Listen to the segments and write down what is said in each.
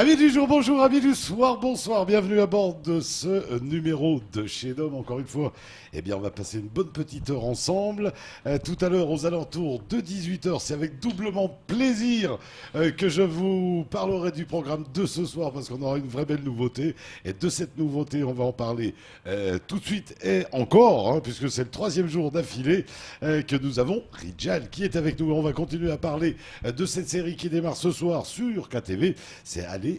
Amis du jour, bonjour, amis du soir, bonsoir, bienvenue à bord de ce numéro de Chez Dom. Encore une fois, eh bien, on va passer une bonne petite heure ensemble. Tout à l'heure, aux alentours de 18h, c'est avec doublement plaisir que je vous parlerai du programme de ce soir parce qu'on aura une vraie belle nouveauté. Et de cette nouveauté, on va en parler tout de suite et encore, hein, puisque c'est le 3e jour d'affilée que nous avons Rijal qui est avec nous. On va continuer à parler de cette série qui démarre ce soir sur KTV. C'est Allez.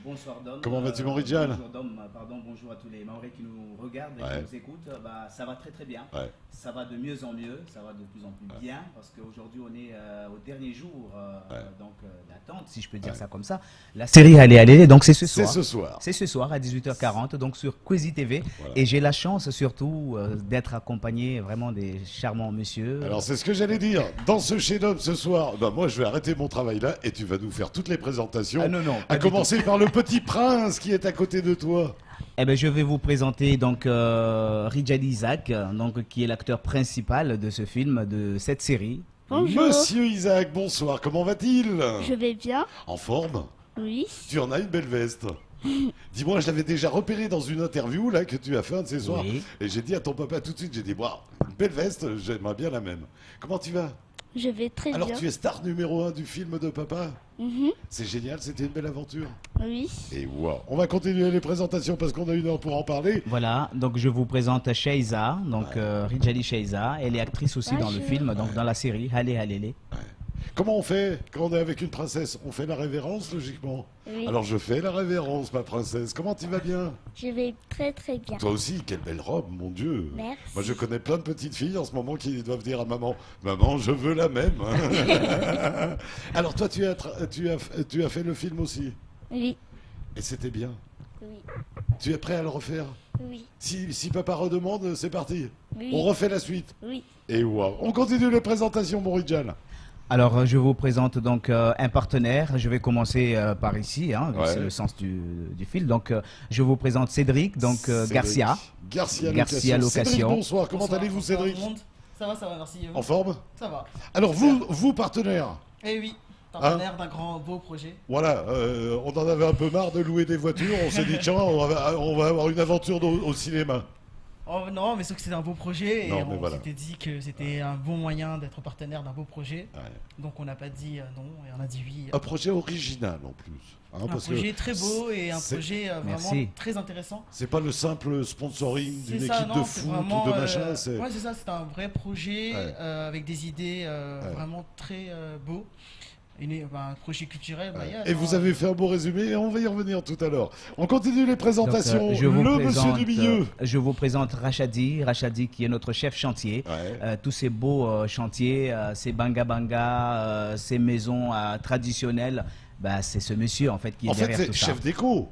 Bonsoir Dom. Comment vas-tu mon Rijal? Bonjour Dom, pardon, bonjour à tous les Maoris qui nous regardent et qui nous écoutent. Ça va très très bien, ça va de mieux en mieux, ça va de plus en plus bien parce qu'aujourd'hui on est au dernier jour d'attente, si je peux dire ça comme ça. La série Allez, donc c'est ce soir. C'est ce soir à 18h40, donc sur Quasi TV. Voilà. Et j'ai la chance surtout d'être accompagné vraiment des charmants messieurs. Alors c'est ce que j'allais dire, dans ce Chez Dom ce soir, moi je vais arrêter mon travail là et tu vas nous faire toutes les présentations. Ah non, à commencer par le petit prince qui est à côté de toi. Eh ben, je vais vous présenter donc Rijal Isaac, donc qui est l'acteur principal de ce film, de cette série. Bonjour. Monsieur Isaac, bonsoir. Comment va-t-il? Je vais bien. En forme? Oui. Tu en as une belle veste. Dis-moi, je l'avais déjà repéré dans une interview là que tu as fait un de ces soirs, et j'ai dit à ton papa tout de suite, j'ai dit, une belle veste, j'aimerais bien la même. Comment tu vas? Je vais très bien. Alors tu es star numéro 1 du film de papa. C'est génial, c'était une belle aventure. Oui. Et wow. On va continuer les présentations parce qu'on a une heure pour en parler. Voilà, donc je vous présente Shaiza, donc Rijali Shaiza. Elle est actrice aussi dans le film, donc dans la série Allez. Comment on fait quand on est avec une princesse? On fait la révérence, logiquement. Oui. Alors je fais la révérence, ma princesse. Comment tu vas bien? Je vais très très bien. Toi aussi, quelle belle robe, mon Dieu. Merci. Moi, je connais plein de petites filles en ce moment qui doivent dire à maman, maman, je veux la même. Alors toi, tu as fait le film aussi? Oui. Et c'était bien? Oui. Tu es prêt à le refaire? Oui. Si papa redemande, c'est parti. Oui. On refait la suite. Oui. Et wow. On continue les présentations, mon Rijal. Alors, je vous présente donc un partenaire. Je vais commencer par ici, hein, c'est le sens du fil. Donc, je vous présente Cédric, donc Garcia Location. Cédric, bonsoir. Comment allez-vous, Cédric? Ça va, merci. En forme? Ça va. Alors, vous partenaire? Eh oui, partenaire d'un grand beau projet. Voilà, on en avait un peu marre de louer des voitures. On s'est dit, tiens, on va avoir une aventure au cinéma. Oh non, mais c'est que c'était un beau projet et on voilà. s'était dit que c'était un bon moyen d'être partenaire d'un beau projet. Donc on n'a pas dit non et on a dit oui. Un projet original en plus. Hein, un projet très beau et un projet vraiment très intéressant. C'est pas le simple sponsoring d'une équipe de foot ou de machin. Ouais, c'est ça, c'est un vrai projet avec des idées vraiment très beaux. Un projet culturel. Et vous avez fait un beau résumé et on va y revenir tout à l'heure. On continue les présentations. Monsieur du milieu. Je vous présente Rachadi qui est notre chef chantier. Tous ces beaux chantiers, ces banga, ces maisons traditionnelles, c'est ce monsieur en fait qui est derrière tout ça. Chef déco.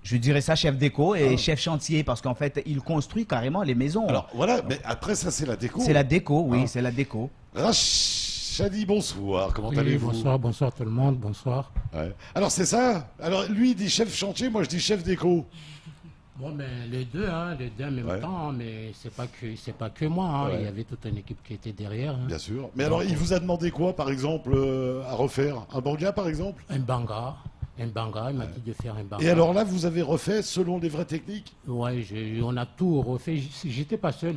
Je dirais ça, chef déco et chef chantier, parce qu'en fait, il construit carrément les maisons. Alors voilà, mais après ça, c'est la déco. C'est la déco, oui, c'est la déco. Chadi, bonsoir, comment allez-vous? Bonsoir tout le monde, bonsoir. Alors c'est ça. Alors lui il dit chef chantier, moi je dis chef déco. Bon, mais les deux en même temps, mais c'est pas que moi, il y avait toute une équipe qui était derrière. Bien sûr. Mais alors il vous a demandé quoi, par exemple, à refaire? Un banga, par exemple? Un banga, il m'a dit de faire un banga. Et alors là, vous avez refait selon les vraies techniques? Ouais, on a tout refait. J'étais pas seul.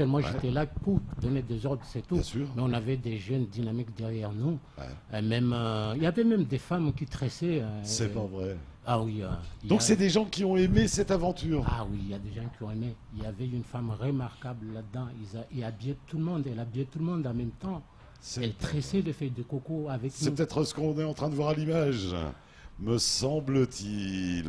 Moi, j'étais là pour donner des ordres, c'est tout. Bien sûr. Mais on avait des jeunes dynamiques derrière nous. Même, il y avait même des femmes qui tressaient. C'est pas vrai. Ah oui. Donc c'est des gens qui ont aimé cette aventure. Ah oui, il y a des gens qui ont aimé. Il y avait une femme remarquable là-dedans. Elle habillait tout le monde. Elle habillait tout le monde en même temps. Elle tressait des feuilles de coco avec nous. C'est peut-être ce qu'on est en train de voir à l'image. Me semble-t-il.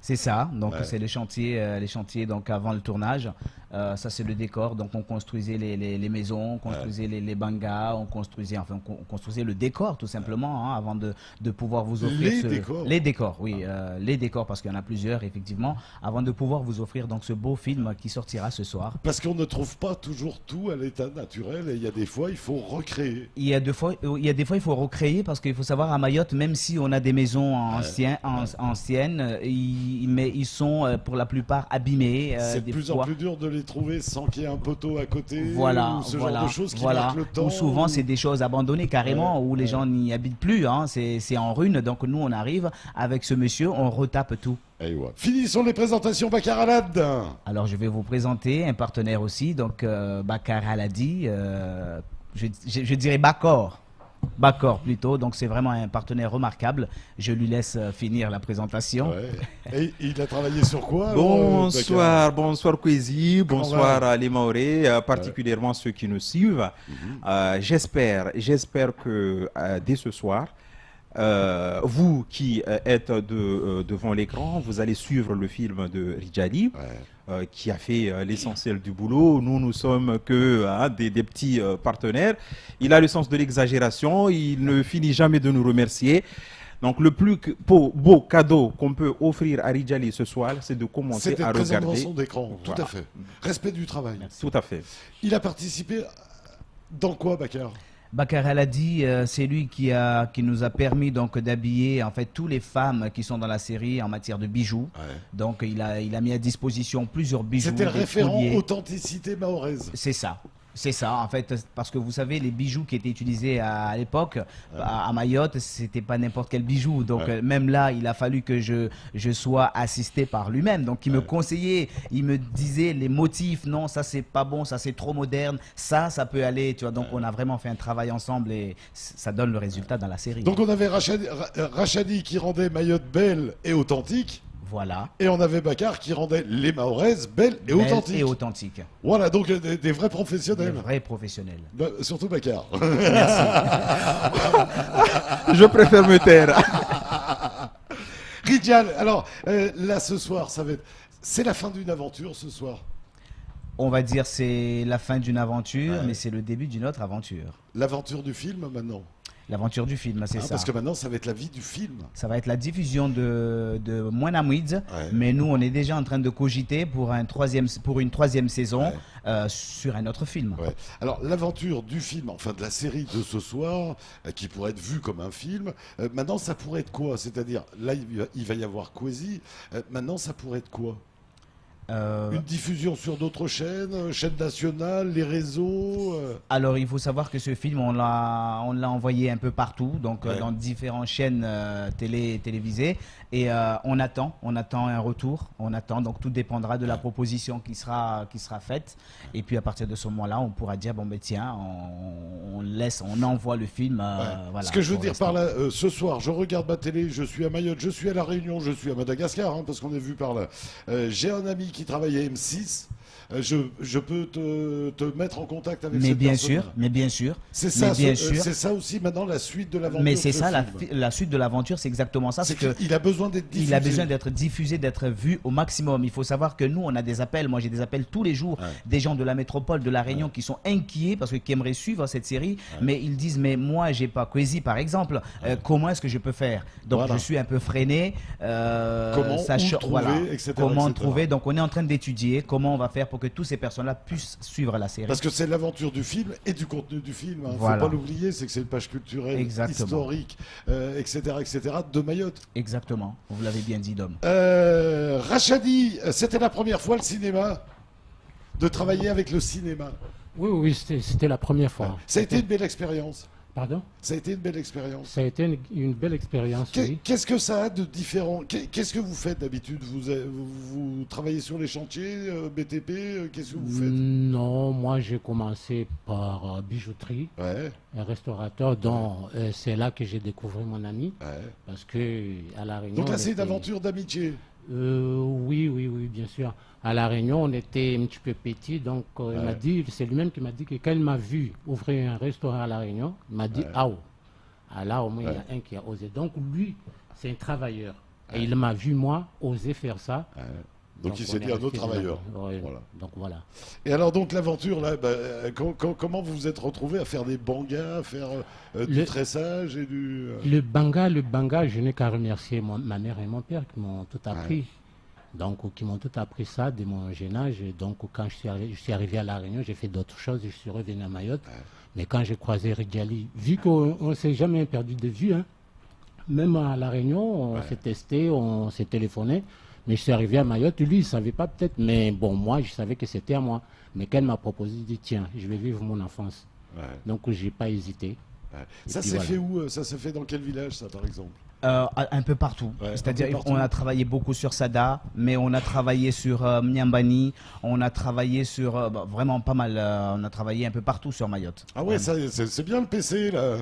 C'est ça, donc c'est les chantiers donc avant le tournage. Ça c'est le décor, donc on construisait les maisons, on construisait les bangas, on construisait le décor tout simplement avant de pouvoir vous offrir les décors, oui, les décors parce qu'il y en a plusieurs effectivement, avant de pouvoir vous offrir donc ce beau film qui sortira ce soir. Parce qu'on ne trouve pas toujours tout à l'état naturel et il y a des fois il faut recréer. Il y a des fois il faut recréer parce qu'il faut savoir à Mayotte, même si on a des maisons anciennes, mais ils sont pour la plupart abîmés. C'est de plus en plus dur de les trouver sans qu'il y ait un poteau à côté. Voilà, ou ce genre de choses qui marquent le temps. Ou souvent, c'est des choses abandonnées carrément, où les gens n'y habitent plus. Hein, c'est en ruine. Donc nous, on arrive avec ce monsieur, on retape tout. Finissons les présentations, Bakar Alad. Alors, je vais vous présenter un partenaire aussi, donc Bakar Aladi, je dirais Bakor plutôt, donc c'est vraiment un partenaire remarquable. Je lui laisse finir la présentation. Et il a travaillé sur quoi Bonsoir Kwesi, bonsoir à les Maoré, particulièrement ceux qui nous suivent. J'espère que dès ce soir, vous qui êtes devant l'écran, vous allez suivre le film de Rijali, qui a fait l'essentiel du boulot. Nous sommes que des petits partenaires. Il a le sens de l'exagération, il ne finit jamais de nous remercier. Donc le plus beau cadeau qu'on peut offrir à Rijali ce soir, c'est de commencer à regarder. C'est devant son écran, tout à fait. Respect du travail. Merci. Tout à fait. Il a participé dans quoi, Bakar? Bakar Aladi, c'est lui qui nous a permis donc d'habiller en fait toutes les femmes qui sont dans la série en matière de bijoux. Donc il a mis à disposition plusieurs bijoux. C'était le référent authenticité mahoraise. C'est ça. C'est ça, en fait, parce que vous savez, les bijoux qui étaient utilisés à l'époque, à Mayotte, c'était pas n'importe quel bijou. Donc, même là, il a fallu que je sois assisté par lui-même. Donc, il me conseillait, il me disait les motifs. Non, ça, c'est pas bon, ça, c'est trop moderne. Ça peut aller, tu vois. Donc, on a vraiment fait un travail ensemble et ça donne le résultat dans la série. Donc, on avait Rachadi qui rendait Mayotte belle et authentique. Voilà. Et on avait Bakar qui rendait les Mahoraises belles et authentiques. Voilà, donc des vrais professionnels. Des vrais professionnels. Surtout Bakar. Merci. Je préfère me taire. Rijal, alors là ce soir, c'est la fin d'une aventure ce soir. On va dire c'est la fin d'une aventure, mais c'est le début d'une autre aventure. L'aventure du film maintenant. L'aventure du film, c'est ça. Parce que maintenant, ça va être la vie du film. Ça va être la diffusion de Mouanamouid, mais nous, on est déjà en train de cogiter pour une troisième saison sur un autre film. Alors, l'aventure du film, enfin de la série de ce soir, qui pourrait être vue comme un film, maintenant, ça pourrait être quoi? C'est-à-dire, là, il va y avoir Kwesi, maintenant, ça pourrait être quoi? Une diffusion sur d'autres chaînes nationales, les réseaux Alors, il faut savoir que ce film, on l'a envoyé un peu partout, donc dans différentes chaînes télévisées. Et on attend un retour. Donc, tout dépendra de la proposition qui sera faite. Et puis, à partir de ce moment-là, on pourra dire, bon, ben tiens, on envoie le film. Voilà, ce que je veux dire par là, ce soir, je regarde ma télé, je suis à Mayotte, je suis à La Réunion, je suis à Madagascar, parce qu'on est vu par là. J'ai un ami qui travaille à M6, je peux te mettre en contact avec cette personne. Mais bien sûr. C'est ça aussi maintenant la suite de l'aventure. Mais c'est ça la suite de l'aventure, c'est exactement ça. C'est qu'il a besoin d'être diffusé. Il a besoin d'être diffusé, d'être vu au maximum. Il faut savoir que nous, on a des appels. Moi, j'ai des appels tous les jours des gens de la métropole, de la Réunion qui sont inquiets parce qu'ils aimeraient suivre cette série, mais ils disent mais moi, j'ai pas Kwesi par exemple. Comment est-ce que je peux faire? Donc je suis un peu freiné. Comment trouver? Donc on est en train d'étudier comment on va faire pour que toutes ces personnes-là puissent suivre la série. Parce que c'est l'aventure du film et du contenu du film. Il ne faut pas l'oublier, c'est que c'est une page culturelle, historique, etc., de Mayotte. Exactement, vous l'avez bien dit, Dom. Rachadi, c'était la première fois le cinéma, de travailler avec le cinéma. Oui, c'était la première fois. Ça a été une belle expérience. Pardon? Ça a été une belle expérience. Ça a été une belle expérience, oui. Qu'est-ce que ça a de différent? Qu'est-ce que vous faites d'habitude? Vous travaillez sur les chantiers, BTP? Qu'est-ce que vous faites? Non, moi j'ai commencé par bijouterie, un restaurateur dont c'est là que j'ai découvert mon ami. Parce que à La Réunion... Donc là c'est une aventure d'amitié? Oui, bien sûr. À La Réunion, on était un petit peu petit, donc il m'a dit, c'est lui-même qui m'a dit que quand il m'a vu ouvrir un restaurant à La Réunion, il m'a dit ah, là au moins il y a un qui a osé. Donc lui, c'est un travailleur. Et il m'a vu moi oser faire ça. Donc il s'est dit un autre travailleur. Voilà. Donc voilà. Et alors donc l'aventure là, comment vous vous êtes retrouvé à faire des bangas, à faire du tressage et du... Le banga, je n'ai qu'à remercier ma mère et mon père qui m'ont tout appris. Donc qui m'ont tout appris ça de mon jeune âge. Et donc quand je suis arrivé à La Réunion, j'ai fait d'autres choses, je suis revenu à Mayotte. Mais quand j'ai croisé Rijali, vu qu'on ne s'est jamais perdu de vue, même à La Réunion, on s'est testé, on s'est téléphoné. Mais je suis arrivé à Mayotte, lui, il ne savait pas peut-être, mais bon, moi, je savais que c'était à moi. Mais qu'elle m'a proposé, il dit, tiens, je vais vivre mon enfance. Donc, je n'ai pas hésité. Ça s'est fait où? Ça s'est fait dans quel village, ça, par exemple? Un peu partout. C'est-à-dire, on a travaillé beaucoup sur Sada, mais on a travaillé sur Mniambani, on a travaillé sur vraiment pas mal. On a travaillé un peu partout sur Mayotte. Ah ouais, c'est bien le PC, là.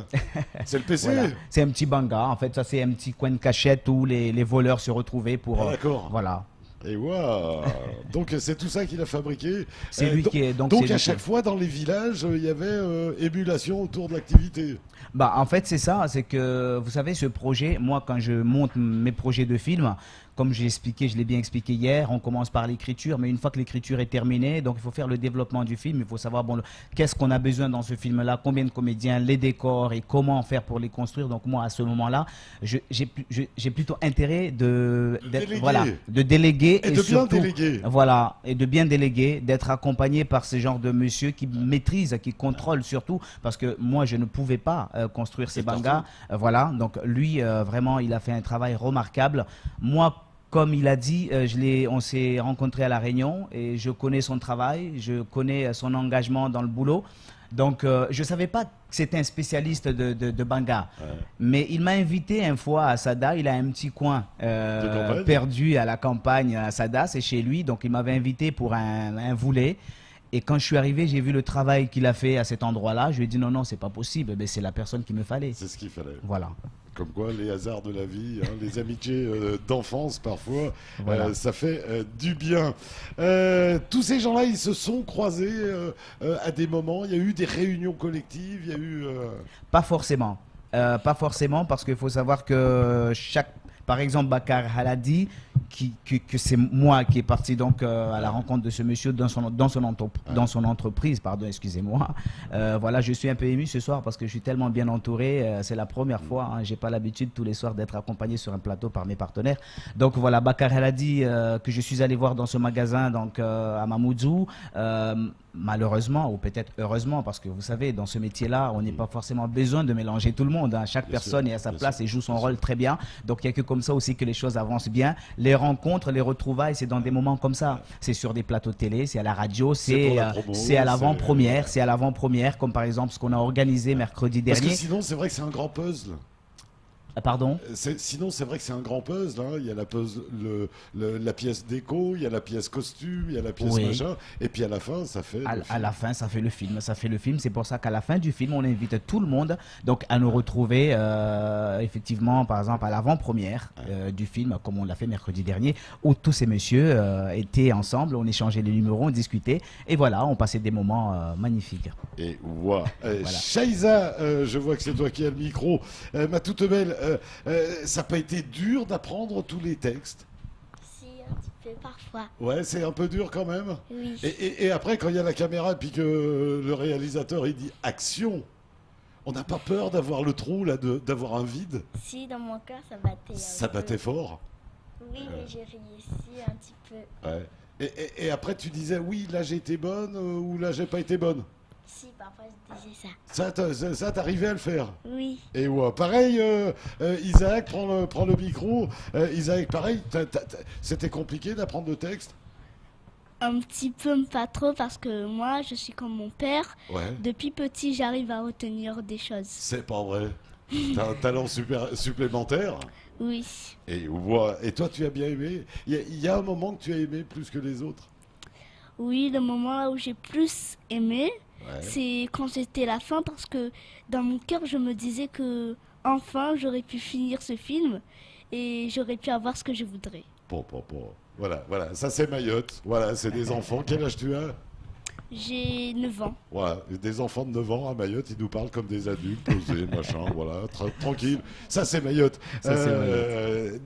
C'est le PC. Voilà. C'est un petit banga. En fait, ça, c'est un petit coin de cachette où les voleurs se retrouvaient pour. D'accord. Voilà. Et waouh. Donc c'est tout ça qu'il a fabriqué. C'est lui qui est donc à chaque fois dans les villages il y avait émulation autour de l'activité. Bah en fait c'est ça, c'est que vous savez ce projet, moi quand je monte mes projets de films, comme j'ai expliqué, je l'ai bien expliqué hier, on commence par l'écriture, mais une fois que l'écriture est terminée, donc il faut faire le développement du film, il faut savoir bon, qu'est-ce qu'on a besoin dans ce film-là, combien de comédiens, les décors et comment faire pour les construire. Donc moi à ce moment-là, j'ai plutôt intérêt de déléguer et de bien déléguer. Voilà, et de bien déléguer, d'être accompagné par ces genres de monsieur qui maîtrisent, qui contrôlent surtout, parce que moi je ne pouvais pas construire ces bangas. Voilà, donc lui vraiment il a fait un travail remarquable. Moi, comme il a dit, on s'est rencontrés à La Réunion et je connais son travail, je connais son engagement dans le boulot. Donc, je ne savais pas que c'était un spécialiste de banga. Mais il m'a invité une fois à Sada. Il a un petit coin perdu à la campagne à Sada, c'est chez lui. Donc, il m'avait invité pour un volet. Et quand je suis arrivé, j'ai vu le travail qu'il a fait à cet endroit-là. Je lui ai dit non, c'est pas possible. Mais c'est la personne qu'il me fallait. C'est ce qu'il fallait. Voilà. Comme quoi, les hasards de la vie, les amitiés d'enfance, parfois, ça fait du bien. Tous ces gens-là, ils se sont croisés à des moments. Il y a eu des réunions collectives, il y a eu... Pas forcément. Pas forcément, parce qu'il faut savoir que par exemple, Bakar Haladi, que c'est moi qui est parti donc à la rencontre de ce monsieur dans son entreprise, pardon, excusez-moi. Voilà, je suis un peu ému ce soir parce que je suis tellement bien entouré. C'est la première fois, j'ai pas l'habitude tous les soirs d'être accompagné sur un plateau par mes partenaires. Donc voilà, Bakar Haladi que je suis allé voir dans ce magasin donc à Mamoudzou. Malheureusement, ou peut-être heureusement, parce que vous savez, dans ce métier-là, on n'a pas forcément besoin de mélanger tout le monde. Chaque personne est à sa place et joue son rôle très bien. Donc, il n'y a que comme ça aussi que les choses avancent bien. Les rencontres, les retrouvailles, c'est dans des moments comme ça. C'est sur des plateaux de télé, c'est à la radio, c'est à l'avant-première. C'est à l'avant-première, comme par exemple ce qu'on a organisé mercredi dernier. Parce que sinon, c'est vrai que c'est un grand puzzle. Pardon? Sinon, c'est vrai que c'est un grand puzzle. Il y a la pièce déco, il y a la pièce costume, il y a la pièce machin. Et puis à la fin, ça fait à la fin, ça fait le film. Ça fait le film. C'est pour ça qu'à la fin du film, on invite tout le monde donc, à nous retrouver, effectivement, par exemple, à l'avant-première du film, comme on l'a fait mercredi dernier, où tous ces messieurs étaient ensemble, on échangeait les numéros, on discutait. Et voilà, on passait des moments magnifiques. Et voilà. Shaïza, je vois que c'est toi qui as le micro. Ma toute belle, ça n'a pas été dur d'apprendre tous les textes? Si, un petit peu parfois. Ouais, c'est un peu dur quand même. Oui. Et après, quand il y a la caméra et puis que le réalisateur il dit action, on n'a pas peur d'avoir le trou là, d'avoir un vide? Si, dans mon cœur, ça battait. Ça battait fort? Oui, mais j'ai réussi un petit peu. Ouais. Et après, tu disais oui, là j'ai été bonne ou là j'ai pas été bonne? Si, parfois je disais ça. Ça t'arrivait à le faire? Oui. Et ouais, pareil, Isaac, prends le micro. Isaac, pareil, c'était compliqué d'apprendre le texte? Un petit peu, pas trop, parce que moi, je suis comme mon père. Ouais. Depuis petit, j'arrive à retenir des choses. C'est pas vrai. T'as un talent supplémentaire? Oui. Et toi, tu as bien aimé? Il y a un moment que tu as aimé plus que les autres? Oui, le moment où j'ai plus aimé, c'est quand c'était la fin, parce que dans mon cœur, je me disais que enfin, j'aurais pu finir ce film et j'aurais pu avoir ce que je voudrais. Voilà, ça c'est Mayotte. Voilà, c'est des enfants. Quel âge tu as? J'ai 9 ans. Voilà, des enfants de 9 ans à Mayotte, ils nous parlent comme des adultes, posés, machin, voilà, tranquille. Ça c'est Mayotte.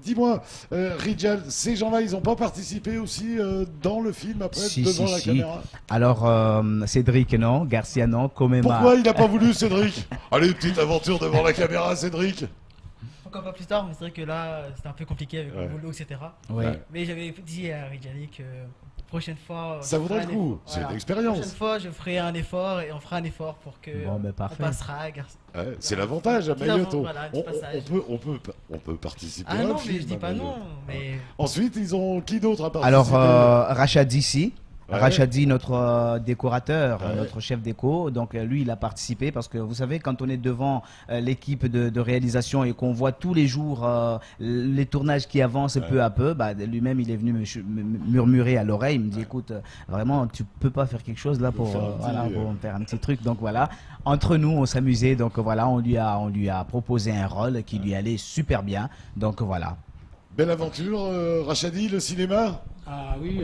Dis-moi, Rijal, ces gens-là, ils n'ont pas participé aussi dans le film après, devant la caméra? Alors, Cédric, non. Garcia, non. Comema. Pourquoi il n'a pas voulu, Cédric? Allez, une petite aventure devant la caméra, Cédric. Encore pas plus tard, mais c'est vrai que là, c'était un peu compliqué avec le boulot, etc. Ouais. Mais j'avais dit à Rijali que prochaine fois. Ça vaudrait le coup, c'est une expérience. La prochaine fois, je ferai un effort et on fera un effort pour que on passera. Ouais, c'est l'avantage à Mayotte. Voilà, on peut participer à un non, film. Mais je dis pas non. Mais... Ensuite, ils ont qui d'autre à participer? Alors, Rachadi ici. Ouais. Rachadi, notre décorateur, notre chef déco, donc lui, il a participé parce que vous savez, quand on est devant l'équipe de réalisation et qu'on voit tous les jours les tournages qui avancent peu à peu, bah, lui-même, il est venu me murmurer à l'oreille, il me dit, écoute, vraiment, tu peux pas faire quelque chose là pour faire un petit truc. Donc voilà, entre nous, on s'amusait, donc voilà, on lui a proposé un rôle qui lui allait super bien, donc voilà. Belle aventure, Rachadi, le cinéma? Ah oui,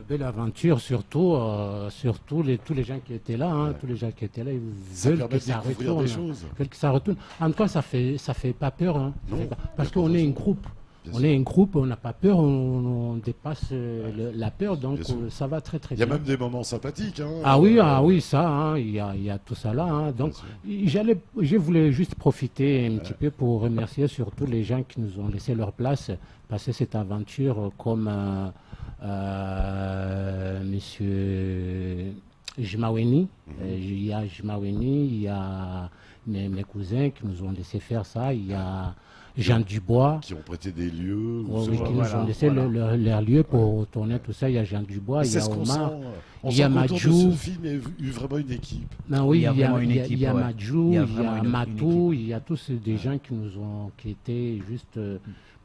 belle aventure, surtout tous les gens qui étaient là, tous les gens qui étaient là, ils veulent que ça retourne. Veulent que ça retourne. En tout cas, ça fait pas peur, hein. Parce qu'on est un groupe. On est un groupe, on n'a pas peur, on dépasse la peur, donc ça va très très bien. Il y a même des moments sympathiques. Hein, ah oui, ça, il y a tout ça là. Hein. Donc je voulais juste profiter un petit peu pour remercier surtout les gens qui nous ont laissé leur place, passer cette aventure comme Monsieur Jmaweni. Il y a Jmaweni, il y a mes cousins qui nous ont laissé faire ça, il y a Jean Dubois. Qui ont prêté des lieux. Oui, qui nous ont laissé leur lieu pour tourner tout ça. Il y a Jean Dubois, il y a Omar, il y a Madjou. Ce film a eu vraiment une équipe. Non, oui, il y a Madjou, il y a Matou, il y a tous des gens qui étaient juste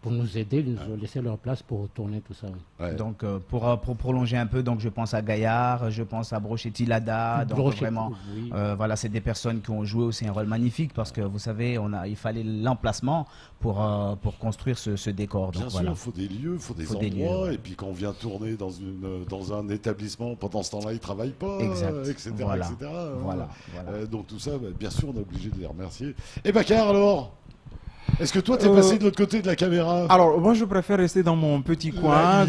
pour nous aider, ils nous ont laissé leur place pour tourner tout ça. Oui. Ouais. Donc pour prolonger un peu, donc je pense à Gaillard, je pense à Brochetti Lada, donc vraiment, voilà, c'est des personnes qui ont joué aussi un rôle magnifique parce que vous savez, il fallait l'emplacement pour construire ce décor. Bien sûr, il faut des lieux, il faut des endroits, et puis quand on vient tourner dans un établissement, pendant ce temps-là, ils ne travaillent pas, etc. Voilà. etc. Voilà. Donc tout ça, bien sûr, on est obligé de les remercier. Et Bakar alors? Est-ce que toi, t'es passé de l'autre côté de la caméra? Alors, moi, je préfère rester dans mon petit coin,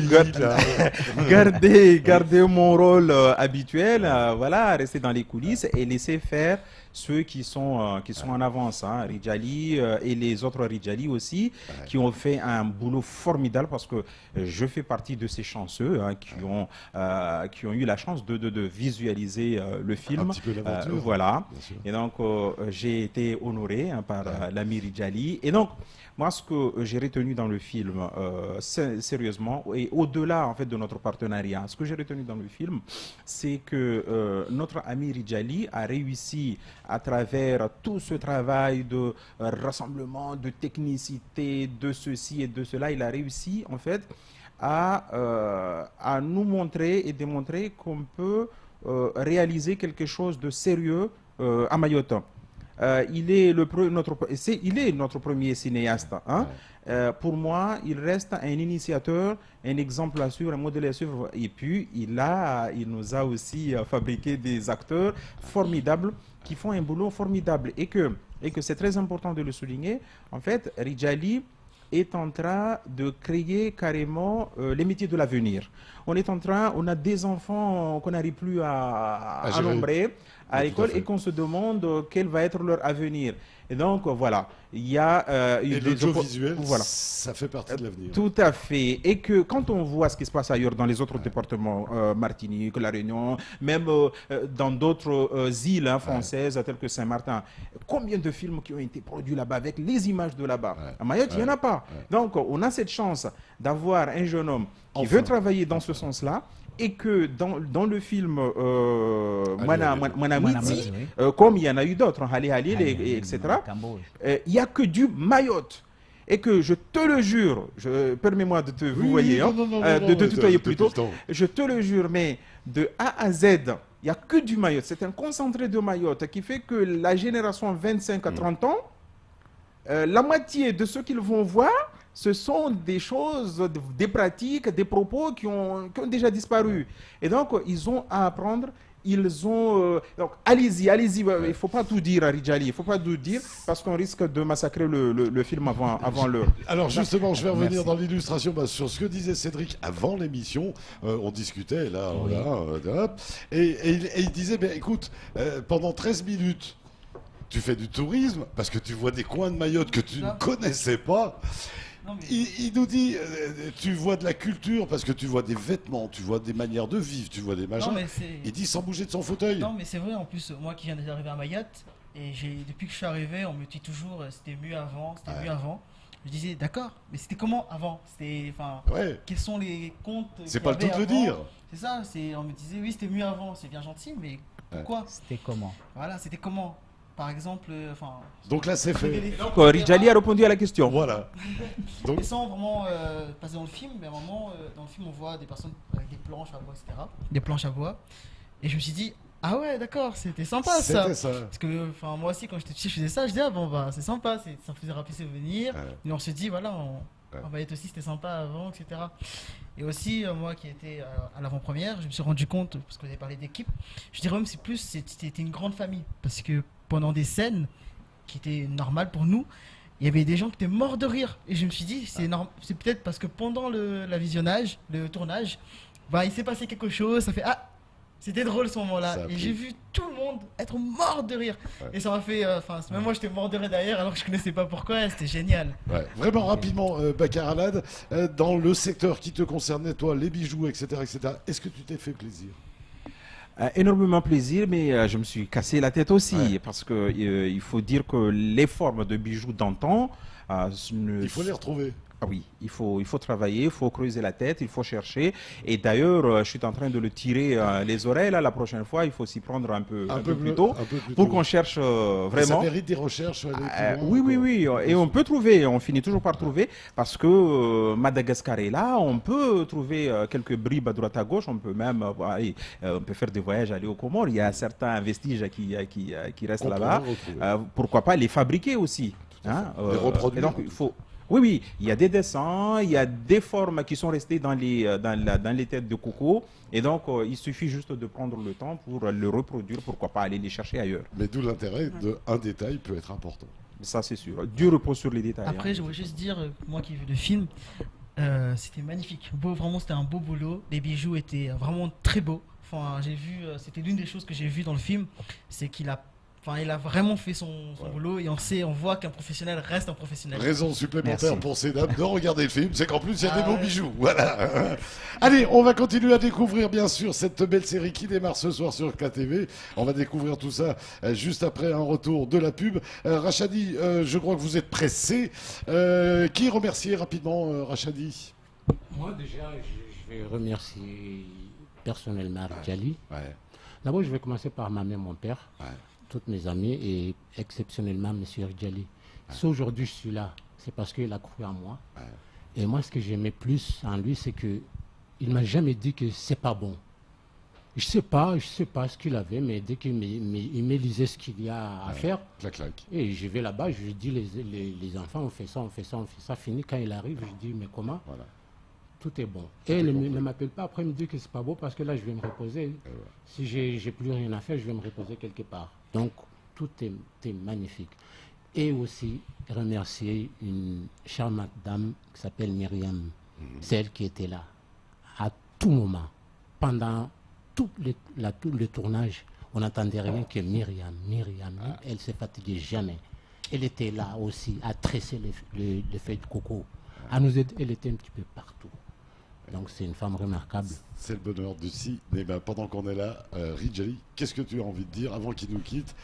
garder mon rôle habituel, voilà, rester dans les coulisses et laisser faire ceux qui sont en avance, hein, Rijali et les autres Rijali aussi, qui ont fait un boulot formidable parce que je fais partie de ces chanceux qui ont eu la chance de visualiser le film. Un petit peu l'aventure. Voilà. Et donc, j'ai été honoré par l'ami Rijali. Et donc, moi, ce que j'ai retenu dans le film, sérieusement, et au-delà en fait de notre partenariat, ce que j'ai retenu dans le film, c'est que notre ami Rijali a réussi à travers tout ce travail de rassemblement, de technicité, de ceci et de cela, il a réussi en fait à nous montrer et démontrer qu'on peut réaliser quelque chose de sérieux à Mayotte. Il est notre premier cinéaste. Hein. Pour moi, il reste un initiateur, un exemple à suivre, un modèle à suivre. Et puis, il nous a aussi fabriqué des acteurs formidables qui font un boulot formidable. Et que c'est très important de le souligner. En fait, Rijali est en train de créer carrément les métiers de l'avenir. On a des enfants qu'on n'arrive plus à nombrer à l'école et qu'on se demande quel va être leur avenir. Et donc, voilà, il y a... et l'audiovisuel, voilà. Ça fait partie de l'avenir. Tout à fait. Et que quand on voit ce qui se passe ailleurs dans les autres départements, Martinique, La Réunion, même dans d'autres îles françaises telles que Saint-Martin, combien de films qui ont été produits là-bas avec les images de là-bas? À Mayotte, il n'y en a pas. Donc, on a cette chance d'avoir un jeune homme qui veut travailler dans ce sens-là, et que dans le film Mwanamiti, comme il y en a eu d'autres, etc., il n'y a que du Mayotte. Et que je te le jure, permets-moi de te de tutoyer plutôt, je te le jure, mais de A à Z, il n'y a que du Mayotte. C'est un concentré de Mayotte qui fait que la génération 25 à 30 ans, la moitié de ce qu'ils vont voir, ce sont des choses, des pratiques, des propos qui ont déjà disparu. Et donc, ils ont à apprendre. Donc, allez-y. Il ne faut pas tout dire à Rijali. Il ne faut pas tout dire parce qu'on risque de massacrer le film avant l'heure. Alors, justement, je vais revenir dans l'illustration sur ce que disait Cédric avant l'émission. On discutait, là, et il disait, écoute, pendant 13 minutes, tu fais du tourisme parce que tu vois des coins de Mayotte que tu ne connaissais pas. Non, mais... il nous dit, tu vois de la culture parce que tu vois des vêtements, tu vois des manières de vivre, tu vois des machins. Non, mais il dit sans bouger de son fauteuil. Non, mais c'est vrai, en plus, moi qui viens d'arriver à Mayotte, et depuis que je suis arrivé, on me dit toujours c'était mieux avant, c'était mieux avant. Je disais d'accord, mais c'était comment avant? Quels sont les comptes? C'est pas le tout de le dire. C'est ça, on me disait oui, c'était mieux avant, c'est bien gentil, mais pourquoi? C'était comment? Voilà, c'était comment? Par exemple, donc là c'est fait. Donc Rijali a répondu à la question. Voilà. Donc... Et sans vraiment passer dans le film, mais à un moment, dans le film, on voit des personnes avec des planches à bois, etc. Des planches à bois. Et je me suis dit, ah ouais, d'accord, c'était sympa ça. C'était ça. Parce que moi aussi, quand j'étais petit, je faisais ça. Je disais, ah bon, bah c'est sympa, ça me faisait rappeler souvenirs. Et on se dit, voilà, on va être aussi, c'était sympa avant, etc. Et aussi, moi qui étais à l'avant-première, je me suis rendu compte, parce que vous avez parlé d'équipe, je dirais même c'était une grande famille. Parce que pendant des scènes qui étaient normales pour nous, il y avait des gens qui étaient morts de rire. Et je me suis dit, c'est peut-être parce que pendant le tournage, bah, il s'est passé quelque chose, ça fait c'était drôle ce moment-là. Et j'ai vu tout le monde être mort de rire. Et ça m'a fait. Même moi, j'étais mort de rire derrière alors que je connaissais pas pourquoi. C'était génial. Ouais. Vraiment rapidement, Bakar Alad, dans le secteur qui te concernait, toi, les bijoux, etc., est-ce que tu t'es fait plaisir? Énormément plaisir, mais je me suis cassé la tête aussi. Parce que il faut dire que les formes de bijoux d'antan. Il faut les retrouver. Ah oui, il faut travailler, il faut creuser la tête, il faut chercher. Et d'ailleurs, je suis en train de le tirer les oreilles. Là, la prochaine fois, il faut s'y prendre un peu plus tôt pour qu'on cherche vraiment. Ça mérite des recherches. Oui. Et on peut trouver, on finit toujours par trouver, parce que Madagascar est là, on peut trouver quelques bribes à droite à gauche, on peut même on peut faire des voyages, aller aux Comores. Il y a certains vestiges qui restent là-bas. Pourquoi pas les fabriquer aussi, les reproduire. Et donc, il faut... Oui, il y a des dessins, il y a des formes qui sont restées dans les têtes de coco. Et donc, il suffit juste de prendre le temps pour le reproduire, pourquoi pas aller les chercher ailleurs. Mais d'où l'intérêt d'un détail peut être important. Ça, c'est sûr. Du repos sur les détails. Après, je voudrais juste dire, moi qui ai vu le film, c'était magnifique. Vraiment, c'était un beau boulot. Les bijoux étaient vraiment très beaux. C'était l'une des choses que j'ai vues dans le film, c'est qu'il a vraiment fait son boulot et on voit qu'un professionnel reste un professionnel. Raison supplémentaire pour ces dames de regarder le film, c'est qu'en plus il y a des beaux bijoux. Voilà. Allez, on va continuer à découvrir bien sûr cette belle série qui démarre ce soir sur KTV. On va découvrir tout ça juste après un retour de la pub. Rachadi, je crois que vous êtes pressé. Qui remercier rapidement, Rachadi? Moi déjà, je vais remercier personnellement Rijali. D'abord, je vais commencer par ma mère, mon père. Toutes mes amis et exceptionnellement M. Rijali. Si aujourd'hui je suis là, c'est parce qu'il a cru en moi. Et moi, ce que j'aimais plus en lui, c'est qu'il ne m'a jamais dit que c'est pas bon. Je sais pas ce qu'il avait, mais dès qu'il me lisait ce qu'il y a à faire, et je vais là-bas, je lui dis les enfants, on fait ça, fini. Quand il arrive, je dis mais comment? Tout est bon. Et il ne m'appelle pas après, il me dit que c'est pas beau parce que là, je vais me reposer. Si j'ai plus rien à faire, je vais me reposer quelque part. Donc, tout est magnifique. Et aussi, remercier une charmante dame qui s'appelle Myriam, celle qui était là à tout moment. Pendant tout le tournage, on n'entendait rien que Myriam. Elle ne s'est fatiguée jamais. Elle était là aussi à tresser les feuilles de coco. À nous aider, elle était un petit peu partout. Donc c'est une femme remarquable. C'est le bonheur de cinéma. Pendant qu'on est là, Rijali, qu'est-ce que tu as envie de dire avant qu'il nous quitte?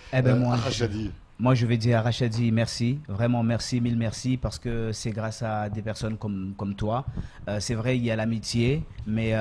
Moi, je vais dire à Rachadi merci, vraiment merci, mille merci, parce que c'est grâce à des personnes comme toi. C'est vrai, il y a l'amitié, mais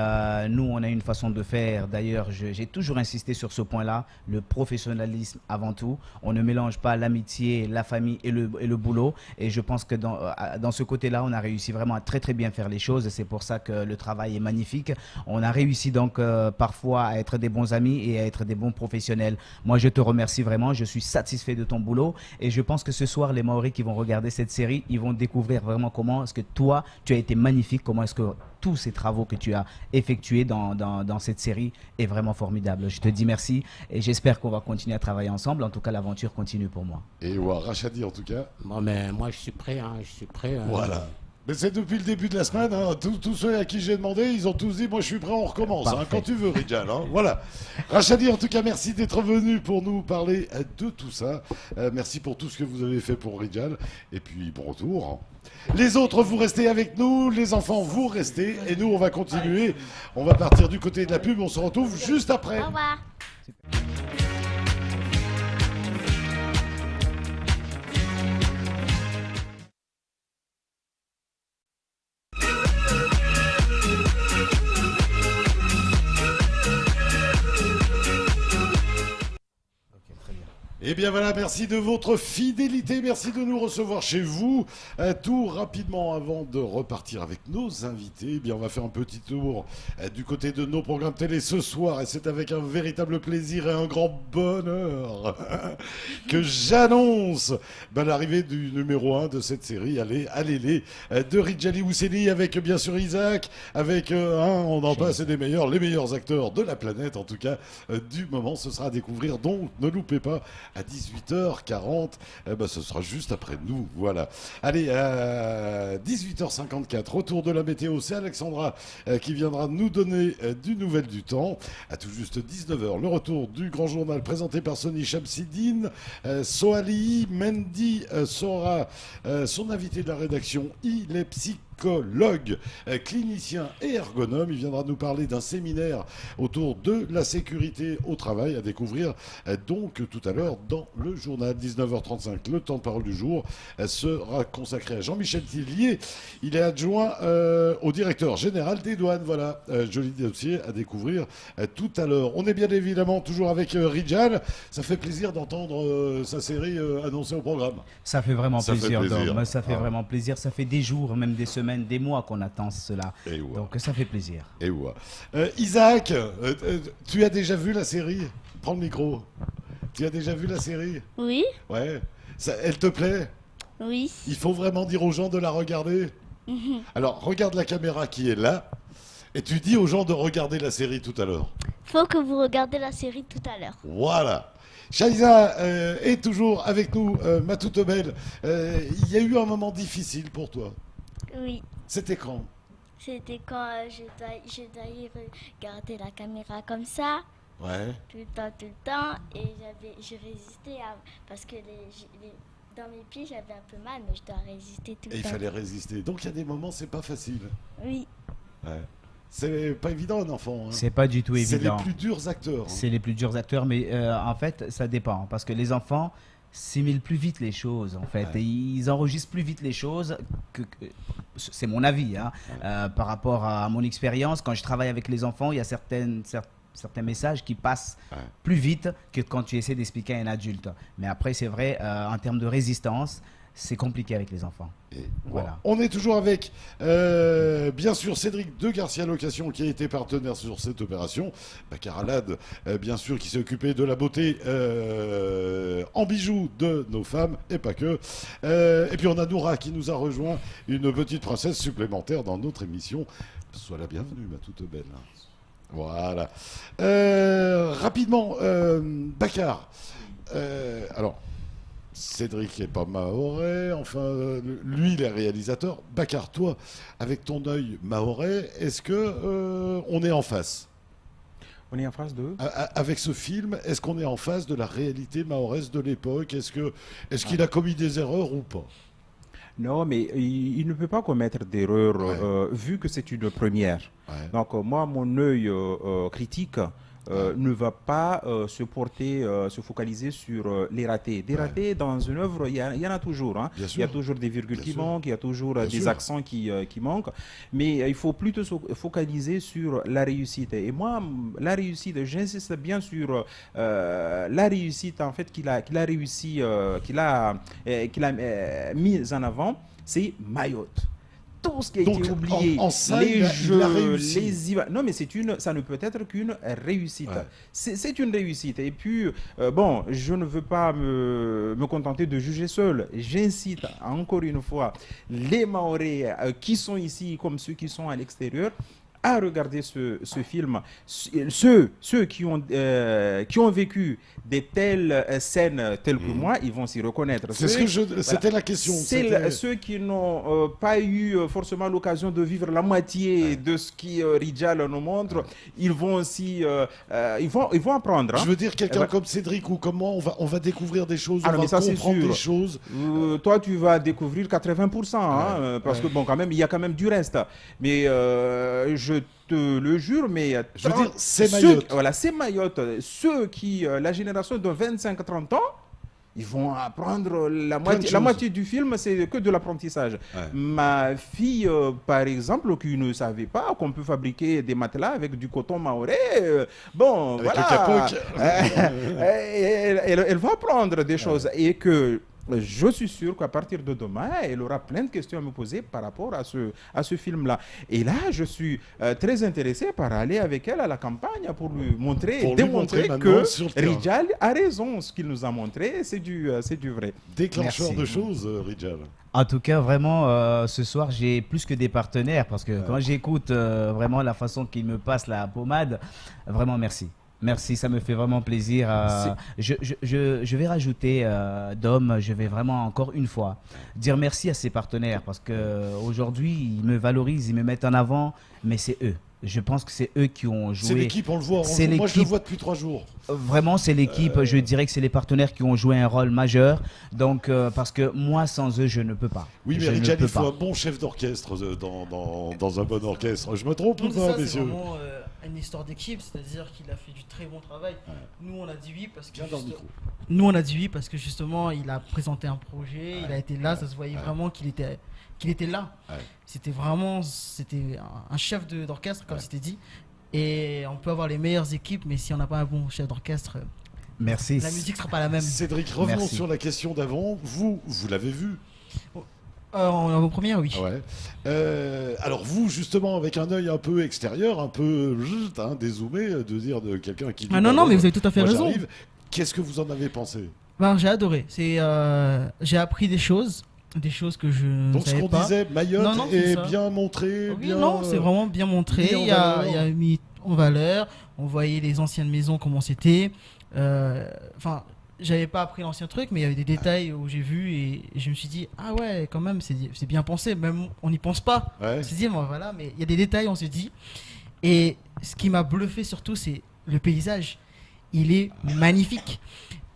nous, on a une façon de faire. D'ailleurs, j'ai toujours insisté sur ce point-là, le professionnalisme avant tout. On ne mélange pas l'amitié, la famille et le boulot. Et je pense que dans ce côté-là, on a réussi vraiment à très bien faire les choses. C'est pour ça que le travail est magnifique. On a réussi donc parfois à être des bons amis et à être des bons professionnels. Moi, je te remercie vraiment. Je suis satisfait de ton boulot. Et je pense que ce soir, les Maoris qui vont regarder cette série, ils vont découvrir vraiment comment est-ce que toi, tu as été magnifique, comment est-ce que tous ces travaux que tu as effectués dans cette série est vraiment formidable. Je te dis merci et j'espère qu'on va continuer à travailler ensemble. En tout cas, l'aventure continue pour moi. Et Rachadi, en tout cas. Bon, mais moi, je suis prêt. Voilà. Mais c'est depuis le début de la semaine, hein. Tous ceux à qui j'ai demandé, ils ont tous dit, moi je suis prêt, on recommence, hein, quand tu veux, Rijal. Hein. Voilà. Rachadi, en tout cas, merci d'être venu pour nous parler de tout ça. Merci pour tout ce que vous avez fait pour Rijal. Et puis, bon retour. Hein. Les autres, vous restez avec nous. Les enfants, vous restez. Et nous, on va continuer. On va partir du côté de la pub. On se retrouve juste après. Au revoir. Eh bien voilà, merci de votre fidélité, merci de nous recevoir chez vous. Tout rapidement, avant de repartir avec nos invités, eh bien on va faire un petit tour du côté de nos programmes télé ce soir. Et c'est avec un véritable plaisir et un grand bonheur que j'annonce l'arrivée du numéro 1 de cette série, allez, de Ridjali Ousseni, avec bien sûr Isaac, avec on en passe des meilleurs, les meilleurs acteurs de la planète, en tout cas du moment. Ce sera à découvrir, donc ne loupez pas. À 18h40, ce sera juste après nous, voilà. Allez, à 18h54, retour de la météo, c'est Alexandra qui viendra nous donner du nouvelle du temps. À tout juste 19h, le retour du grand journal présenté par Sony Chamsidine. Soali Mendy sera son invité de la rédaction. Il est psychologue, clinicien et ergonome. Il viendra nous parler d'un séminaire autour de la sécurité au travail à découvrir donc tout à l'heure dans le journal. 19h35, le temps de parole du jour sera consacré à Jean-Michel Tillier. Il est adjoint au directeur général des douanes. Voilà, joli dossier à découvrir tout à l'heure. On est bien évidemment toujours avec Ridjal. Ça fait plaisir d'entendre sa série annoncée au programme. Ça fait vraiment plaisir. Dom. Ça fait vraiment plaisir. Ça fait des jours, même des semaines, des mois qu'on attend cela. Donc ça fait plaisir. Et Isaac, tu as déjà vu la série? Prends le micro. Tu as déjà vu la série? Oui. Ouais. Elle te plaît? Oui. Il faut vraiment dire aux gens de la regarder? Alors, regarde la caméra qui est là. Et tu dis aux gens de regarder la série tout à l'heure. Faut que vous regardez la série tout à l'heure. Voilà. Shaïza est toujours avec nous, ma toute belle. Il y a eu un moment difficile pour toi. Oui. C'était quand? C'était quand je dois regarder la caméra comme ça. Ouais. Tout le temps. Et je résistais parce que dans mes pieds, j'avais un peu mal, mais je dois résister tout le temps. Et il fallait résister. Donc il y a des moments, c'est pas facile. Oui. Ouais. C'est pas évident, un enfant. Hein. C'est pas du tout évident. C'est les plus durs acteurs. Hein. C'est les plus durs acteurs, mais en fait, ça dépend. Parce que les enfants simulent plus vite les choses, en fait. Ouais. Et ils enregistrent plus vite les choses. C'est mon avis. Hein. Par rapport à mon expérience, quand je travaille avec les enfants, il y a certains messages qui passent plus vite que quand tu essaies d'expliquer à un adulte. Mais après, c'est vrai, en termes de résistance, c'est compliqué avec les enfants. Et voilà. On est toujours avec, bien sûr, Cédric de Garcia Location qui a été partenaire sur cette opération. Bakar Alad, bien sûr, qui s'est occupé de la beauté en bijoux de nos femmes et pas que. Et puis on a Noura qui nous a rejoint, une petite princesse supplémentaire dans notre émission. Sois la bienvenue, ma toute belle. Voilà. Rapidement, Bakar. Alors. Cédric n'est pas mahorais, enfin, lui, il est réalisateur. Bakar, toi, avec ton œil mahorais, est-ce que on est en face? On est en face de... Avec ce film, est-ce qu'on est en face de la réalité mahoraise de l'époque? Est-ce qu'il a commis des erreurs ou pas? Non, mais il ne peut pas commettre d'erreur, vu que c'est une première. Ouais. Donc, moi, mon œil critique... ne va pas se focaliser sur les ratés. Des ratés dans une œuvre, il y en a toujours. Hein. Il y a toujours des virgules qui manquent, il y a toujours des accents qui manquent. Mais il faut plutôt se focaliser sur la réussite. Et moi, la réussite, j'insiste bien sur la réussite en fait qu'il a réussi, qu'il a mise en avant, c'est Mayotte. Tout ce qui a été oublié, les jeux, non mais ça ne peut être qu'une réussite. Ouais. C'est une réussite. Et puis, bon, je ne veux pas me contenter de juger seul. J'incite encore une fois les Mahorais qui sont ici comme ceux qui sont à l'extérieur à regarder ce film. Ceux qui ont vécu des telles scènes telles que moi, ils vont s'y reconnaître. C'était la question. Ceux qui n'ont pas eu forcément l'occasion de vivre la moitié de ce qui Rijal nous montre, ils vont aussi ils vont apprendre. Je veux dire, quelqu'un comme Cédric ou comme moi, on va découvrir des choses, on va comprendre des choses. Toi, tu vas découvrir 80%, parce que bon, quand même, il y a quand même du reste. Mais je te le jure, mais je veux dire, c'est Mayotte. Voilà, c'est Mayotte. Ceux qui, la génération de 25-30 ans, ils vont apprendre la moitié du film, c'est que de l'apprentissage. Ouais. Ma fille, par exemple, qui ne savait pas qu'on peut fabriquer des matelas avec du coton maoré, bon, avec voilà, elle va apprendre des choses et que je suis sûr qu'à partir de demain, elle aura plein de questions à me poser par rapport à ce film-là. Et là, je suis très intéressé par aller avec elle à la campagne pour lui démontrer que Rijal a raison. Ce qu'il nous a montré, c'est du vrai. Déclencheur de choses, Rijal. En tout cas, vraiment, ce soir, j'ai plus que des partenaires parce que quand j'écoute vraiment la façon qu'il me passe la pommade, vraiment merci. Merci, ça me fait vraiment plaisir. Je vais rajouter, Dom, je vais vraiment encore une fois dire merci à ses partenaires parce qu'aujourd'hui, ils me valorisent, ils me mettent en avant, mais c'est eux. Je pense que c'est eux qui ont joué. C'est l'équipe, on le voit. Moi, je le vois depuis 3 jours. Vraiment, c'est l'équipe. Je dirais que c'est les partenaires qui ont joué un rôle majeur. Donc, parce que moi, sans eux, je ne peux pas. Oui, mais Rijal, il faut un bon chef d'orchestre dans un bon orchestre. Je me trompe ou pas, messieurs? C'est vraiment une histoire d'équipe, c'est-à-dire qu'il a fait du très bon travail. Ouais. Nous, on a dit oui parce que justement, il a présenté un projet, il a été là, ça se voyait vraiment qu'il était là. Ouais. C'était un chef d'orchestre, comme c'était dit. Et on peut avoir les meilleures équipes, mais si on n'a pas un bon chef d'orchestre, merci. La musique ne sera pas la même. Cédric, revenons sur la question d'avant. Vous l'avez vu? En avant-première, oui. Ouais. Alors vous, justement, avec un œil un peu extérieur, un peu dézoomé, de dire de quelqu'un qui dit... non, mais vous avez tout à fait raison. Qu'est-ce que vous en avez pensé? J'ai adoré. J'ai appris des choses que je ne savais pas. Donc ce qu'on disait, Mayotte est bien montré. Oui, non, c'est vraiment bien montré. Il y a mis en valeur. On voyait les anciennes maisons, comment c'était. J'avais pas appris l'ancien truc, mais il y avait des détails où j'ai vu et je me suis dit, ah ouais, quand même, c'est bien pensé. Même on n'y pense pas. Ouais. On s'est dit, voilà, mais il y a des détails, on se dit. Et ce qui m'a bluffé surtout, c'est le paysage. Il est magnifique.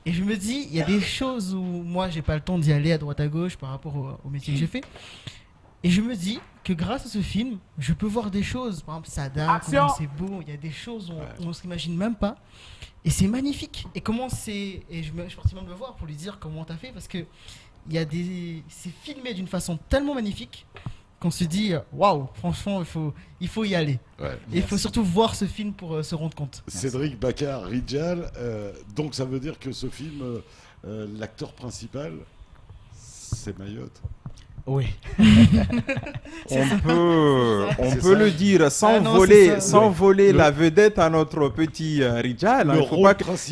Et je me dis, il y a des choses où moi, j'ai pas le temps d'y aller à droite à gauche par rapport au métier que j'ai fait. Et je me dis que grâce à ce film, je peux voir des choses. Par exemple, Sada, comment c'est beau. Il y a des choses où on ne s'imagine même pas. Et c'est magnifique. Et comment c'est... Et je suis parti même le voir pour lui dire comment t'as fait. Parce que c'est filmé d'une façon tellement magnifique qu'on se dit, waouh, franchement, il faut y aller. Ouais, et il faut surtout voir ce film pour se rendre compte. Cédric Bakar, Rijal, donc ça veut dire que ce film, l'acteur principal, c'est Mayotte. Oui. on peut le dire sans voler la vedette à notre petit Rijal. Il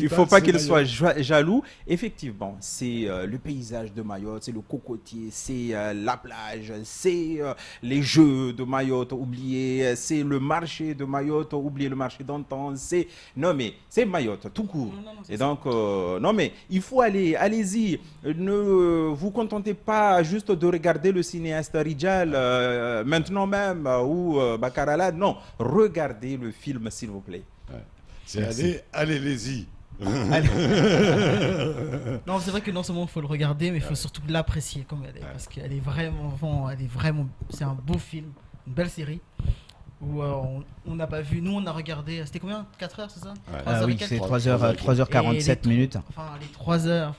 ne faut pas qu'il soit jaloux. Effectivement, c'est le paysage de Mayotte, c'est le cocotier, c'est la plage, c'est les jeux de Mayotte oubliés, c'est le marché de Mayotte oublié, le marché d'antan. C'est Mayotte tout court. Et donc, non mais il faut allez-y. Ne vous contentez pas juste de regarder le cinéaste Rijal maintenant même ou Bakar Alad. Non, regardez le film s'il vous plaît. Ouais. C'est allez-y. Non, c'est vrai que non seulement il faut le regarder, mais il faut surtout l'apprécier comme elle est, parce qu'elle est vraiment, c'est un beau film, une belle série. Où on n'a pas vu, nous on a regardé, c'était combien, 4 heures, c'est ça? Oui, c'est 3h47 minutes. Les 3 heures,